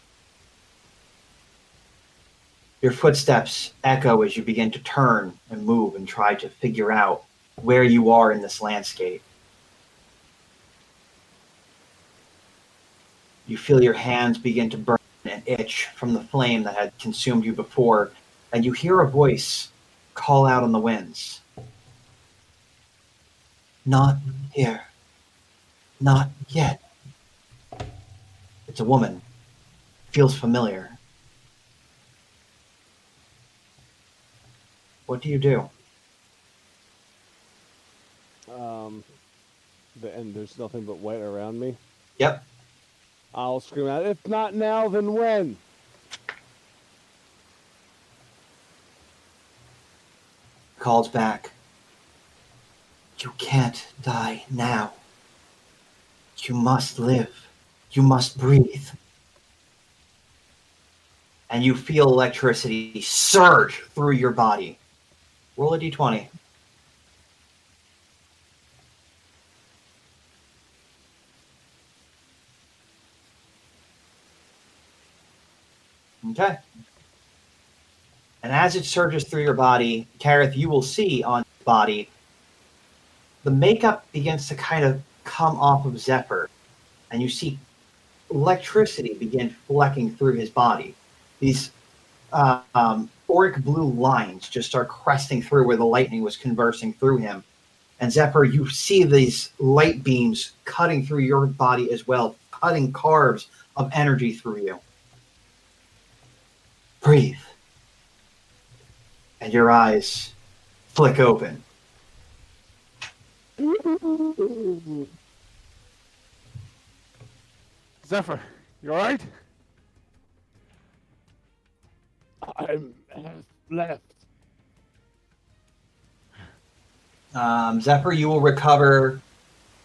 Your footsteps echo as you begin to turn and move and try to figure out where you are in this landscape. You feel your hands begin to burn and itch from the flame that had consumed you before, and you hear a voice call out on the winds. Not here. Not yet. It's a woman. Feels familiar. What do you do? And there's nothing but white around me. Yep. I'll scream out, if not now, then when? Calls back. You can't die now. You must live. You must breathe. And you feel electricity surge through your body. Roll a d20. Okay. And as it surges through your body, Karrith, you will see on your body, the makeup begins to kind of come off of Zephyr. And you see electricity begin flecking through his body. These auric blue lines just start cresting through where the lightning was conversing through him. And Zephyr, you see these light beams cutting through your body as well, cutting carves of energy through you. Breathe. And your eyes flick open. Zephyr, you alright? I'm left. Zephyr, you will recover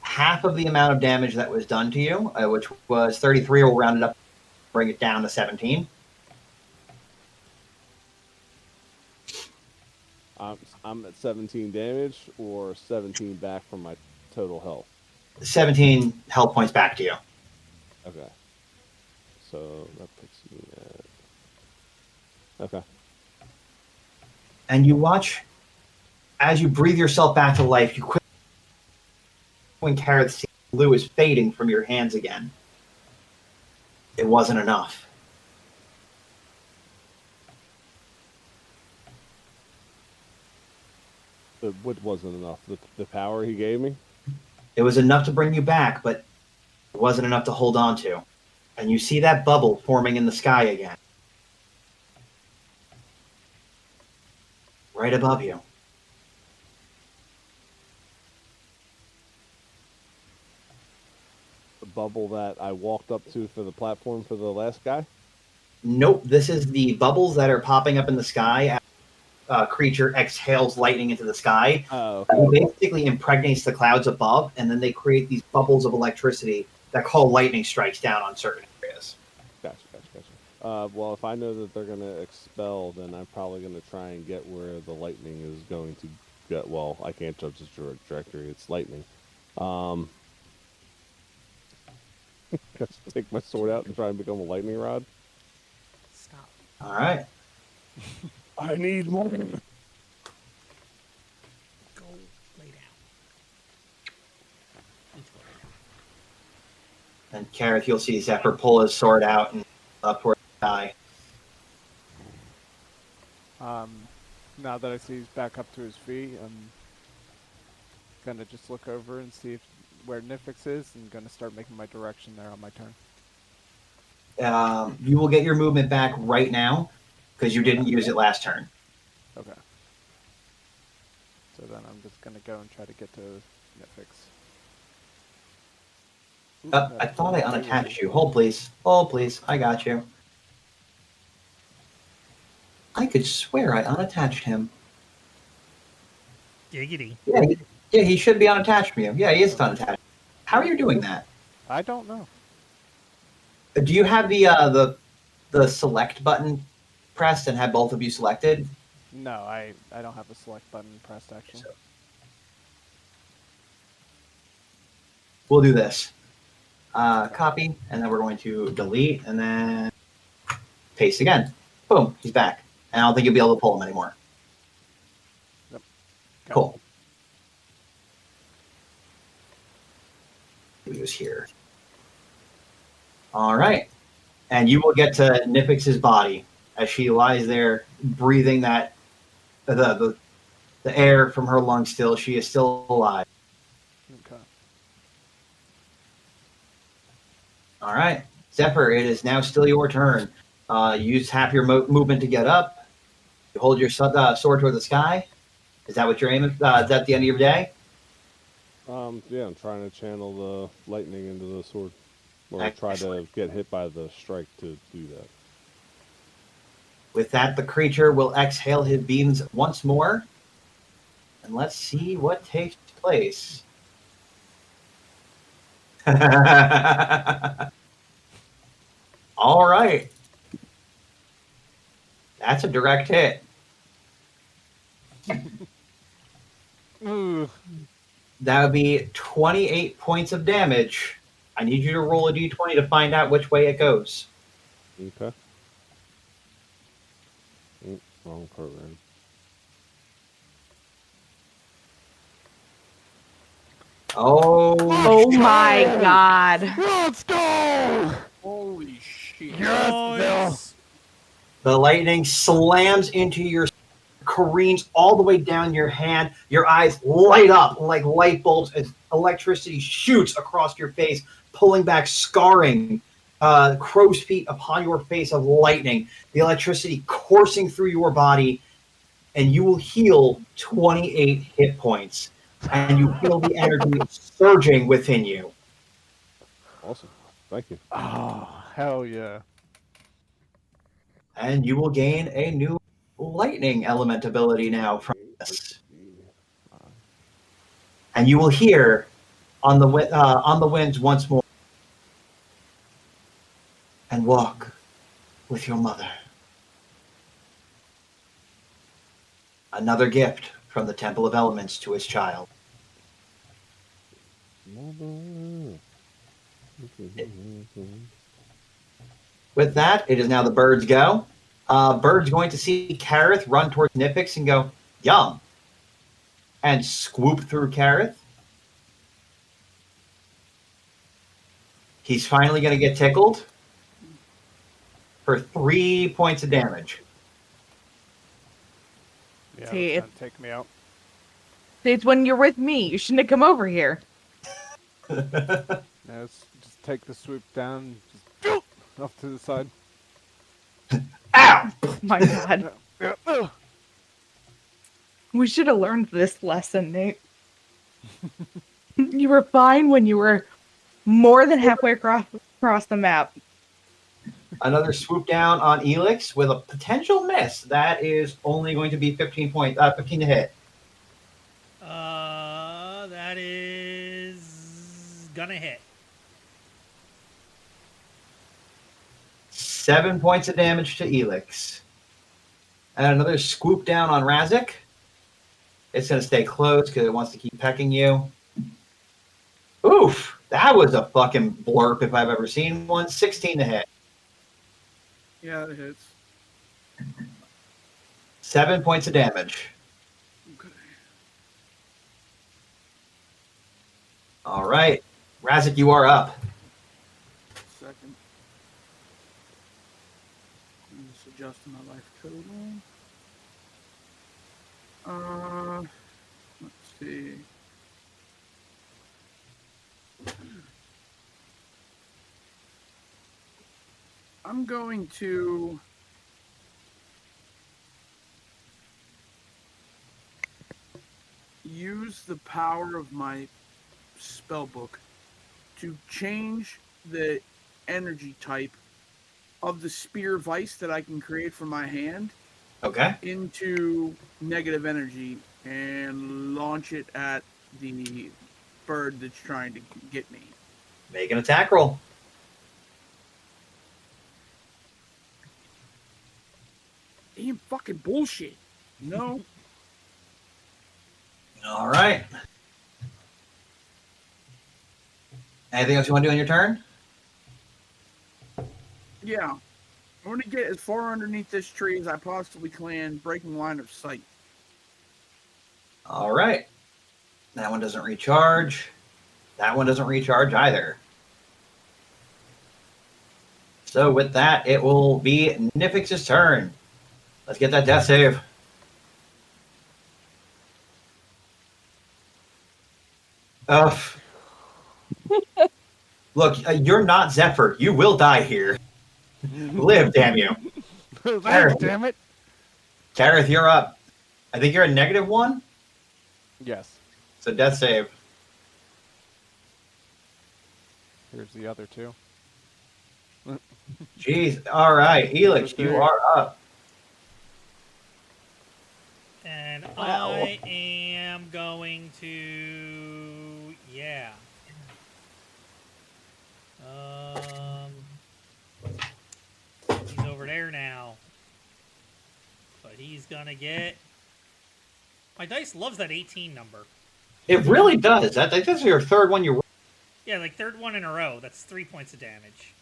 half of the amount of damage that was done to you, which was 33. We'll round it up, bring it down to 17. I'm at 17 damage or 17 back from my total health. 17 health points back to you. Okay. So that puts me at... Okay. And you watch as you breathe yourself back to life. You quickly, when Karrith's blue is fading from your hands again. It wasn't enough. What wasn't enough? The power he gave me? It was enough to bring you back, but it wasn't enough to hold on to. And you see that bubble forming in the sky again. Right above you. The bubble that I walked up to for the platform for the last guy? Nope, this is the bubbles that are popping up in the sky as creature exhales lightning into the sky. Oh, okay. It basically impregnates the clouds above, and then they create these bubbles of electricity that call lightning strikes down on certain areas. Gotcha. Well, if I know that they're going to expel, then I'm probably going to try and get where the lightning is going to get. Well, I can't judge the trajectory. It's lightning. Just take my sword out and try and become a lightning rod. Stop. All right. I need more. Go lay down. Please go lay down. And Karrith, you'll see Zephyr pull his sword out and up toward the sky. Now that I see he's back up to his feet, I'm gonna just look over and see where Nyphix is, and gonna start making my direction there on my turn. You will get your movement back right now because you didn't use it last turn. Okay. So then I'm just gonna go and try to get to Nyphix. I thought I unattached you. Hold, please. Hold, please. I got you. I could swear I unattached him. Giggity. Yeah, he should be unattached from you. Yeah, he is unattached. How are you doing that? I don't know. Do you have the select button pressed and have both of you selected? No, I don't have a select button pressed actually. We'll do this. Copy, and then we're going to delete, and then paste again. Boom, he's back. And I don't think you'll be able to pull him anymore. Yep. Cool. He was here. All right. And you will get to Nyphix's body as she lies there breathing that the air from her lungs still. She is still alive. Okay. All right. Zephyr, it is now still your turn. Use half your movement to get up. You hold your sword toward the sky. Is that what you're aiming? Is that the end of your day? Yeah, I'm trying to channel the lightning into the sword. Or Excellent. try to get hit by the strike to do that. With that, the creature will exhale his beams once more. And let's see what takes place. All right. That's a direct hit. Ooh. That would be 28 points of damage. I need you to roll a d20 to find out which way it goes. Okay. Wrong program. Oh my god. Let's go! Holy shit. Nice. The lightning slams into your, careens all the way down your hand. Your eyes light up like light bulbs as electricity shoots across your face, pulling back scarring crow's feet upon your face of lightning. The electricity coursing through your body, and you will heal 28 hit points. And you feel the energy surging within you. Awesome. Thank you. Oh, hell yeah. And you will gain a new lightning element ability now from this. And you will hear on the winds once more. And walk with your mother. Another gift from the Temple of Elements to his child. With that, it is now the bird's go. Bird's going to see Karrith run towards Nyphix and go, yum, and swoop through Karrith. He's finally going to get tickled for 3 points of damage. Yeah, See, it's gonna take me out. It's when you're with me. You shouldn't have come over here. Yeah, let's just take the swoop down, just off to the side. Ow! My God. We should have learned this lesson, Nate. You were fine when you were more than halfway across the map. Another swoop down on Eelix with a potential miss. That is only going to be 15 to hit. That is gonna hit. 7 points of damage to Eelix. And another swoop down on Razzik. It's going to stay close because it wants to keep pecking you. Oof! That was a fucking blurp if I've ever seen one. 16 to hit. Yeah, it hits. 7 points of damage. Okay. All right. Razzik, you are up. Second. I'm just adjusting my life total. Let's see. I'm going to use the power of my spellbook to change the energy type of the spear vice that I can create from my hand Okay. into negative energy and launch it at the bird that's trying to get me. Make an attack roll. Damn fucking bullshit. No. All right. Anything else you want to do on your turn? Yeah. I want to get as far underneath this tree as I possibly can, breaking line of sight. All right. That one doesn't recharge. That one doesn't recharge either. So with that, it will be Nyphix's turn. Let's get that death save. Look, you're not Zephyr. You will die here. Live, damn you. Live, damn it. Karrith, you're up. I think you're a -1. Yes. So death save. Here's the other two. Jeez. All right. Eelix, you are up. And Wow. I am going to, yeah. He's over there now. But he's gonna get. My dice loves that 18 number. It really does. I think this is your third one you. Yeah, like third one in a row. That's 3 points of damage.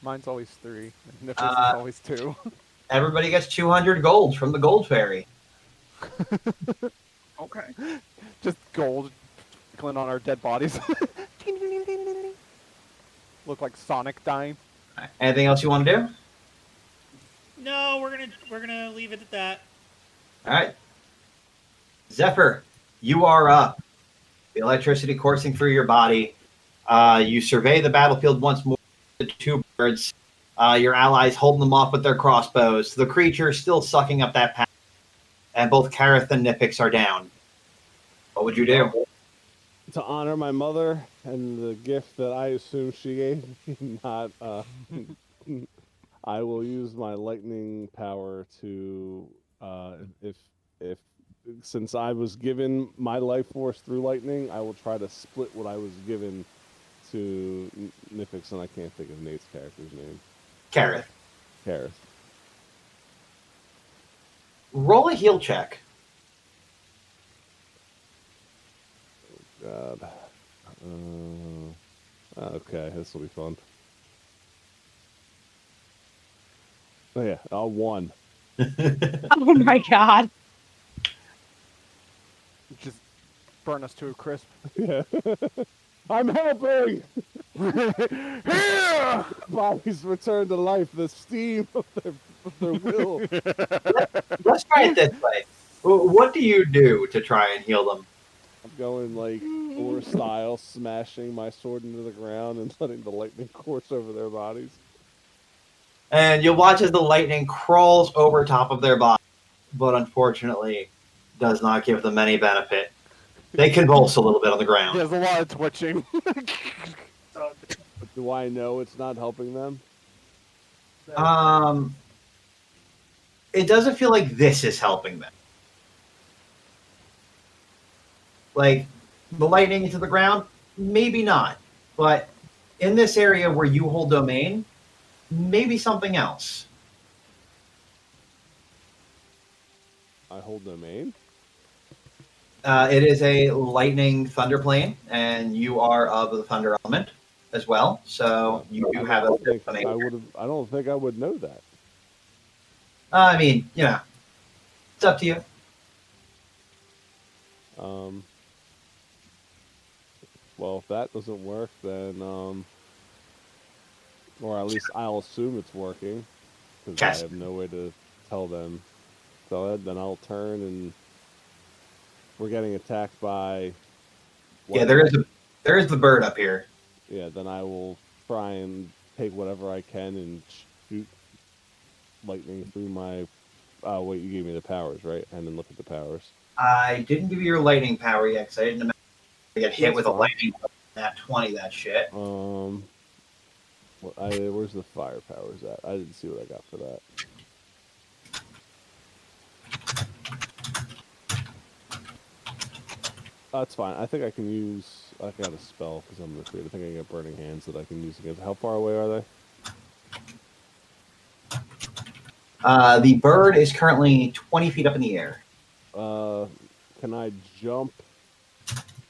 Mine's always 3. And Nyphix is always 2. Everybody gets 200 gold from the Gold Fairy. Okay. Just gold twinkling on our dead bodies. Look like Sonic dying. Anything else you want to do? No, we're gonna leave it at that. All right. Zephyr, you are up. The electricity coursing through your body. You survey the battlefield once more. The two birds. Your allies holding them off with their crossbows. The creature still sucking up that power. And both Karrith and Nyphix are down. What would you do? To honor my mother and the gift that I assume she gave me, not I will use my lightning power to if since I was given my life force through lightning, I will try to split what I was given to Nyphix, and I can't think of Nate's character's name. Karrith. Karrith. Roll a heal check. God. Okay, this will be fun. Oh yeah, 1. Oh my god. Just burn us to a crisp. Yeah. I'm helping! Here! Bodies return to life, the steam of their will. Let's try it this way. What do you do to try and heal them? I'm going like Thor style, smashing my sword into the ground and letting the lightning course over their bodies. And you'll watch as the lightning crawls over top of their body, but unfortunately does not give them any benefit. They convulse a little bit on the ground. There's a lot of twitching. Do I know it's not helping them? It doesn't feel like this is helping them. Like, the lightning into the ground, maybe not. But in this area where you hold domain, maybe something else. I hold domain? It is a lightning thunder plane, and you are of the thunder element as well. So you do have a domain. I don't think I would know that. I mean, it's up to you. Well, if that doesn't work, then, or at least I'll assume it's working, because Yes. I have no way to tell them. So then I'll turn, and we're getting attacked by. Yeah, there is the bird up here. Yeah, then I will try and take whatever I can and shoot lightning through my. Wait, you gave me the powers, right? And then look at the powers. I didn't give you your lightning power yet, because I didn't imagine to get hit That's with fine. a lightning at 20. That shit. Where's the fire powers at? I didn't see what I got for that. That's fine. I think I can use. I got a spell because I'm the creator. I think I get burning hands that I can use against. How far away are they? The bird is currently 20 feet up in the air. Can I jump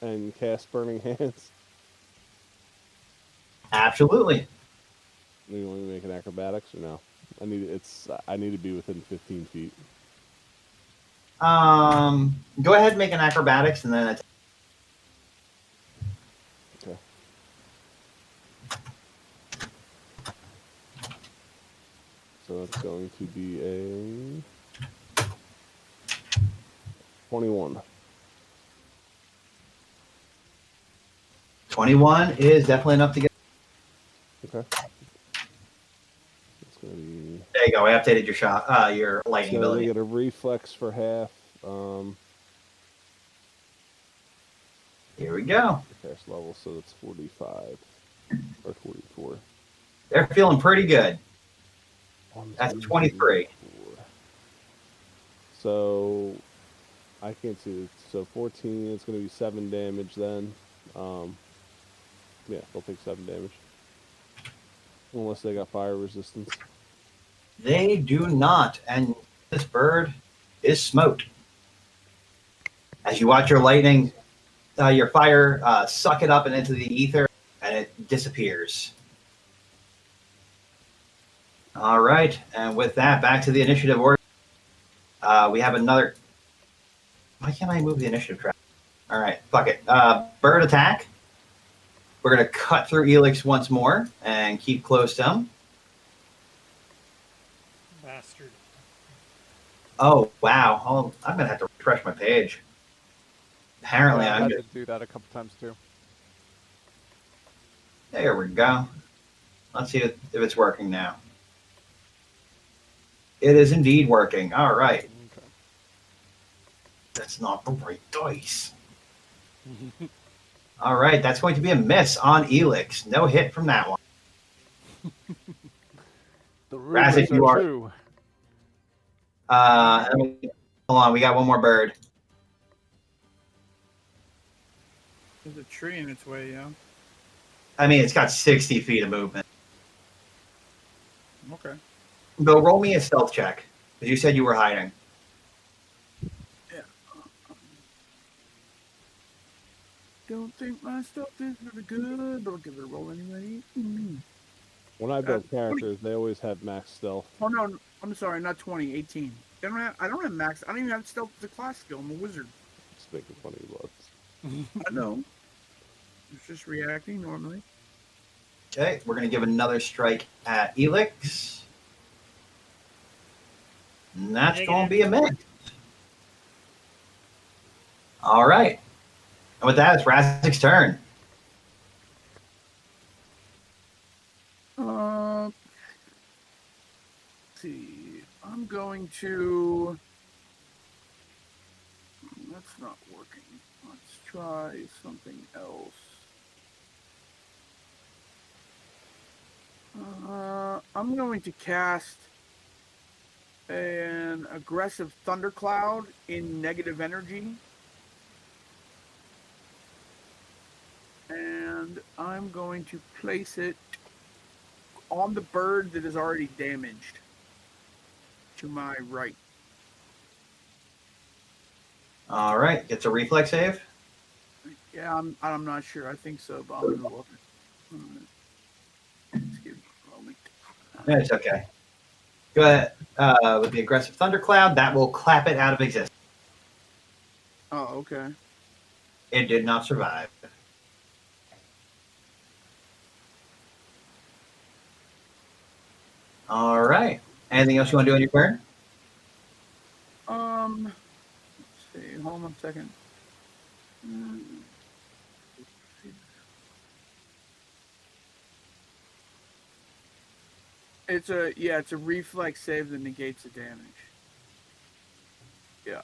and cast burning hands? Absolutely. Do you want me to make an acrobatics or no? I need to be within 15 feet. Go ahead and make an acrobatics, and then Okay. So that's going to be a 21. 21 is definitely enough to get. Okay. It's gonna be. There you go. I updated your shot. Your lightning So ability. they get a reflex for half. Here we go. Cast level, so that's 45 or 44. They're feeling pretty good. 1, That's 2, 23. 4. So I can't see. So 14. It's going to be 7 damage then. Yeah, they'll take 7 damage. Unless they got fire resistance. They do not, and this bird is smoked. As you watch your lightning, your fire suck it up and into the ether, and it disappears. All right, and with that, back to the initiative order. We have another. Why can't I move the initiative track? All right, fuck it. Bird attack. We're going to cut through Eelix once more and keep close to him. Bastard. Oh, wow. Oh, I'm going to have to refresh my page. Apparently, I I'm had good. to do that a couple times too. There we go. Let's see if it's working now. It is indeed working. All right. Okay. That's not the right dice. All right. That's going to be a miss on Eelix. No hit from that one. The rumors Razzik, you are are- true. Hold on. We got one more bird. There's a tree in its way, yeah. I mean, it's got 60 feet of movement. Okay. Go roll me a stealth check, because you said you were hiding. don't think my stuff is very good, but I'll give it a roll anyway. When I build characters, they always have max stealth. Oh no, I'm sorry, not 20, 18. I don't have max. I don't even have stealth as a class skill. I'm a wizard. Just making funny looks. I know. It's just reacting normally. Okay, we're going to give another strike at Eelix. And that's going to be a miss. All right. And with that, it's Razzik's turn. Let's see. I'm going to. That's not working. Let's try something else. I'm going to cast an aggressive thundercloud in negative energy. And I'm going to place it on the bird that is already damaged to my right. All right. Gets a reflex save. Yeah, I'm not sure. I think so, but I'm gonna look. Excuse me a moment. Yeah, it's okay. Go ahead. With the aggressive thundercloud, that will clap it out of existence. Oh, okay. It did not survive. All right. Anything else you want to do on your turn? Let's see. Hold on a second. It's a reflex save that negates the damage. Yeah.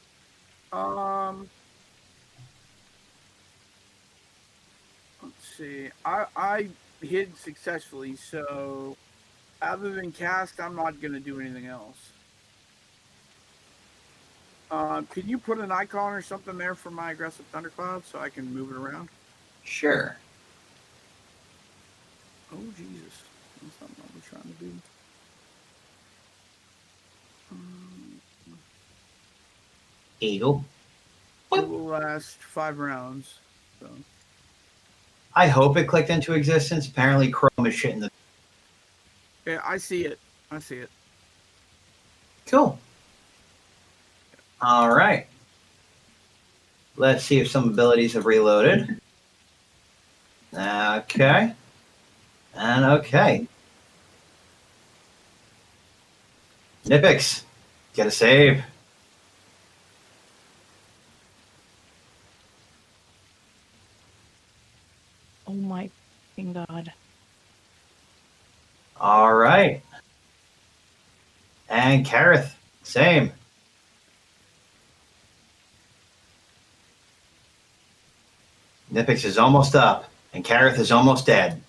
Let's see. I hid successfully, so other than cast, I'm not gonna do anything else. Can you put an icon or something there for my aggressive thundercloud so I can move it around? Sure. Oh Jesus, that's not what we're trying to do. Eagle. It will last 5 rounds. So. I hope it clicked into existence. Apparently, Chrome is shit in the. Yeah, I see it. Cool. All right. Let's see if some abilities have reloaded. Okay. And okay. Nyphix, get a save. Oh my fucking god. All right. And Karrith, same. Nyphix is almost up, and Karrith is almost dead.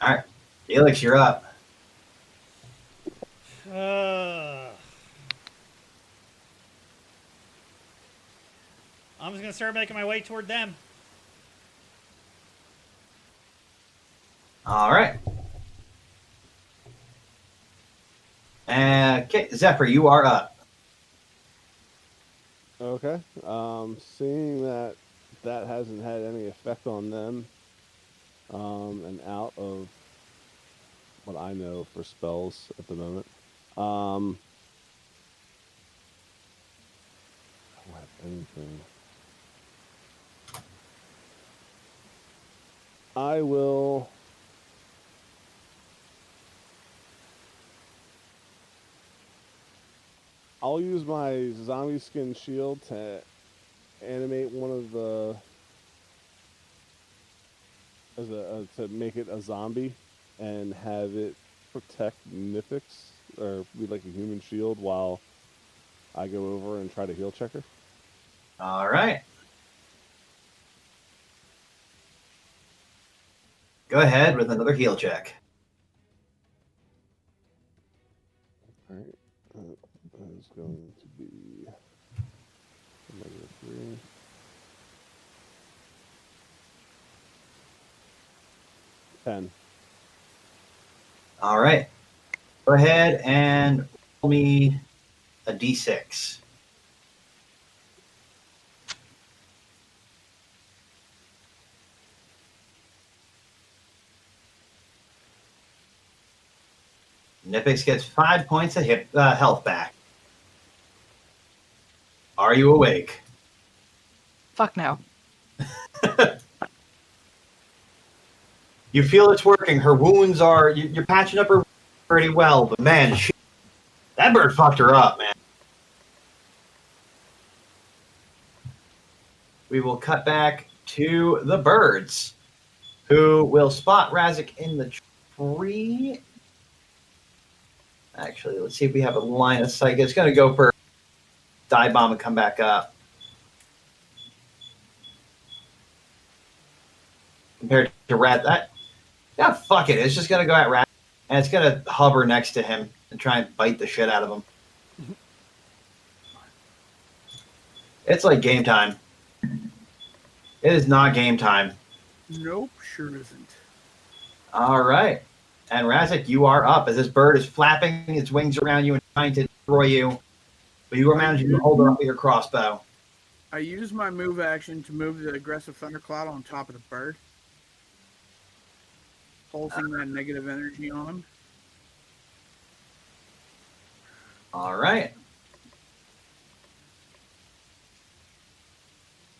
All right. Eelix, you're up. I'm just going to start making my way toward them. All right. Okay, Zephyr, you are up. Okay. Seeing that hasn't had any effect on them, and out of what I know for spells at the moment, I don't have anything. I'll use my zombie skin shield to animate one of the to make it a zombie and have it protect Nyphix or be like a human shield while I go over and try to heal check her. All right. Go ahead with another heal check. All right. That is going to be -3. -10. All right. Go ahead and roll me a d6. Nyphix gets 5 points of health back. Are you awake? Fuck no. You feel it's working. Her wounds are... You're patching up her wounds pretty well, but man, that bird fucked her up, man. We will cut back to the birds, who will spot Razzik in the tree. Actually, let's see if we have a line of sight. It's going to go for dive bomb and come back up. Compared to Rat, yeah, fuck it. It's just going to go at Rat, and it's going to hover next to him and try and bite the shit out of him. It's like game time. It is not game time. Nope, sure isn't. All right. And Razzik, you are up as this bird is flapping its wings around you and trying to destroy you. But you are managing to hold her up with your crossbow. I use my move action to move the aggressive thundercloud on top of the bird, pulsing that negative energy on him. All right.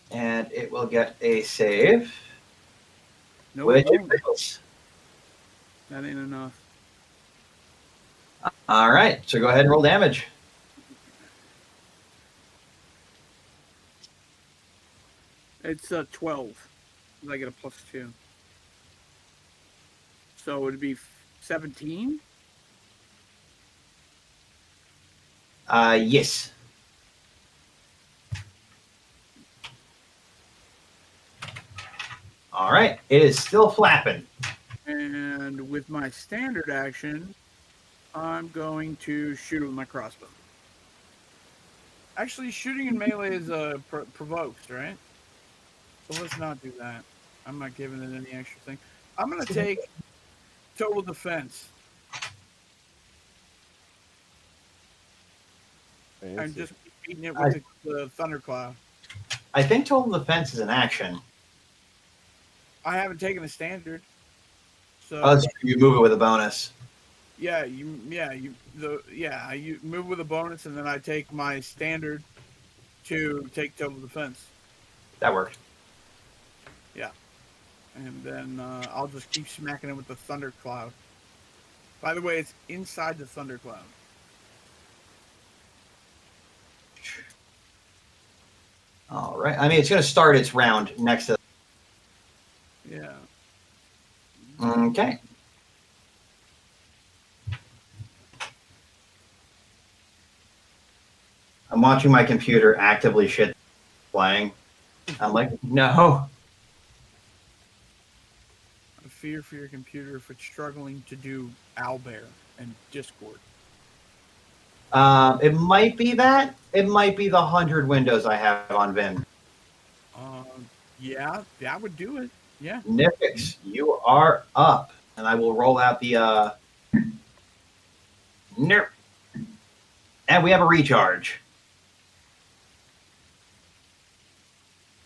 And it will get a save. No, Which it it won't. fails. That ain't enough. All right. So go ahead and roll damage. It's 12. I get a +2. So it would be 17? Yes. All right. It is still flapping. And with my standard action, I'm going to shoot it with my crossbow. Actually, shooting in melee is provoked, right? So let's not do that. I'm not giving it any extra thing. I'm going to take total defense. I'm just beating it with the thundercloud. I think total defense is an action. I haven't taken a standard. So Oh, so you move it with a bonus. yeah, you move with a bonus, and then I take my standard to take total defense. That worked. Yeah, and then I'll just keep smacking it with the thundercloud. By the way, it's inside the thundercloud. All right. I mean, it's going to start its round next to. Yeah. Okay. I'm watching my computer actively shit playing. I'm like, no. I fear for your computer if it's struggling to do Owlbear and Discord. It might be that. It might be the 100 windows I have on Vim. Yeah, that would do it. Yeah. Nyphix, you are up. And I will roll out the... Nerp. And we have a recharge.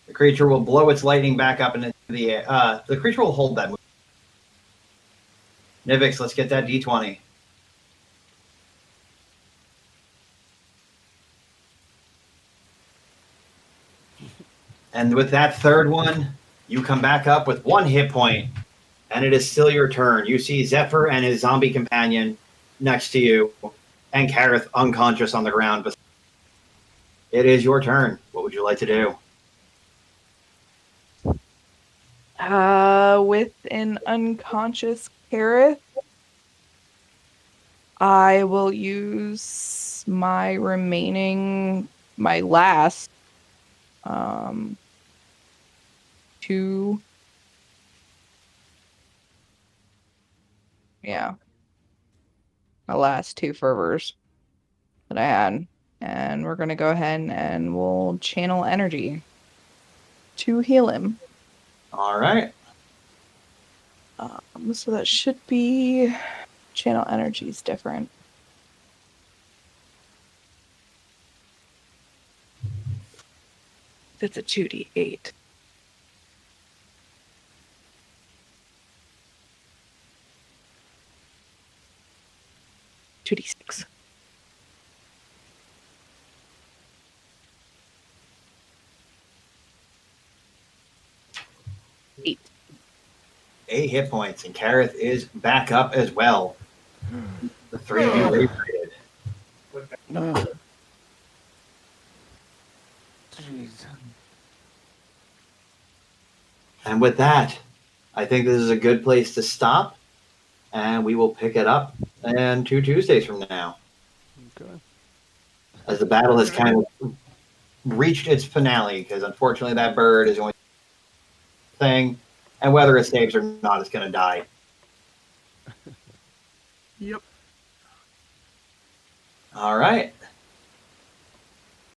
The creature will blow its lightning back up into the air. The creature will hold that move. Nyphix, let's get that D20. And with that third one, you come back up with 1 hit point, and it is still your turn. You see Zephyr and his zombie companion next to you, and Karrith unconscious on the ground. But it is your turn. What would you like to do? With an unconscious Karrith, I will use my last, 2. Yeah. My last 2 fervors that I had. And we're going to go ahead and we'll channel energy to heal him. All right. So that should be... Channel energy is different. It's a 2d8. 2d6. Eight. 8 hit points, and Karrith is back up as well. The three of you rated. And with that, I think this is a good place to stop, and we will pick it up in 2 Tuesdays from now. Okay. As the battle has kind of reached its finale, because unfortunately that bird is the only thing, and whether it saves or not, it's going to die. Yep. All right.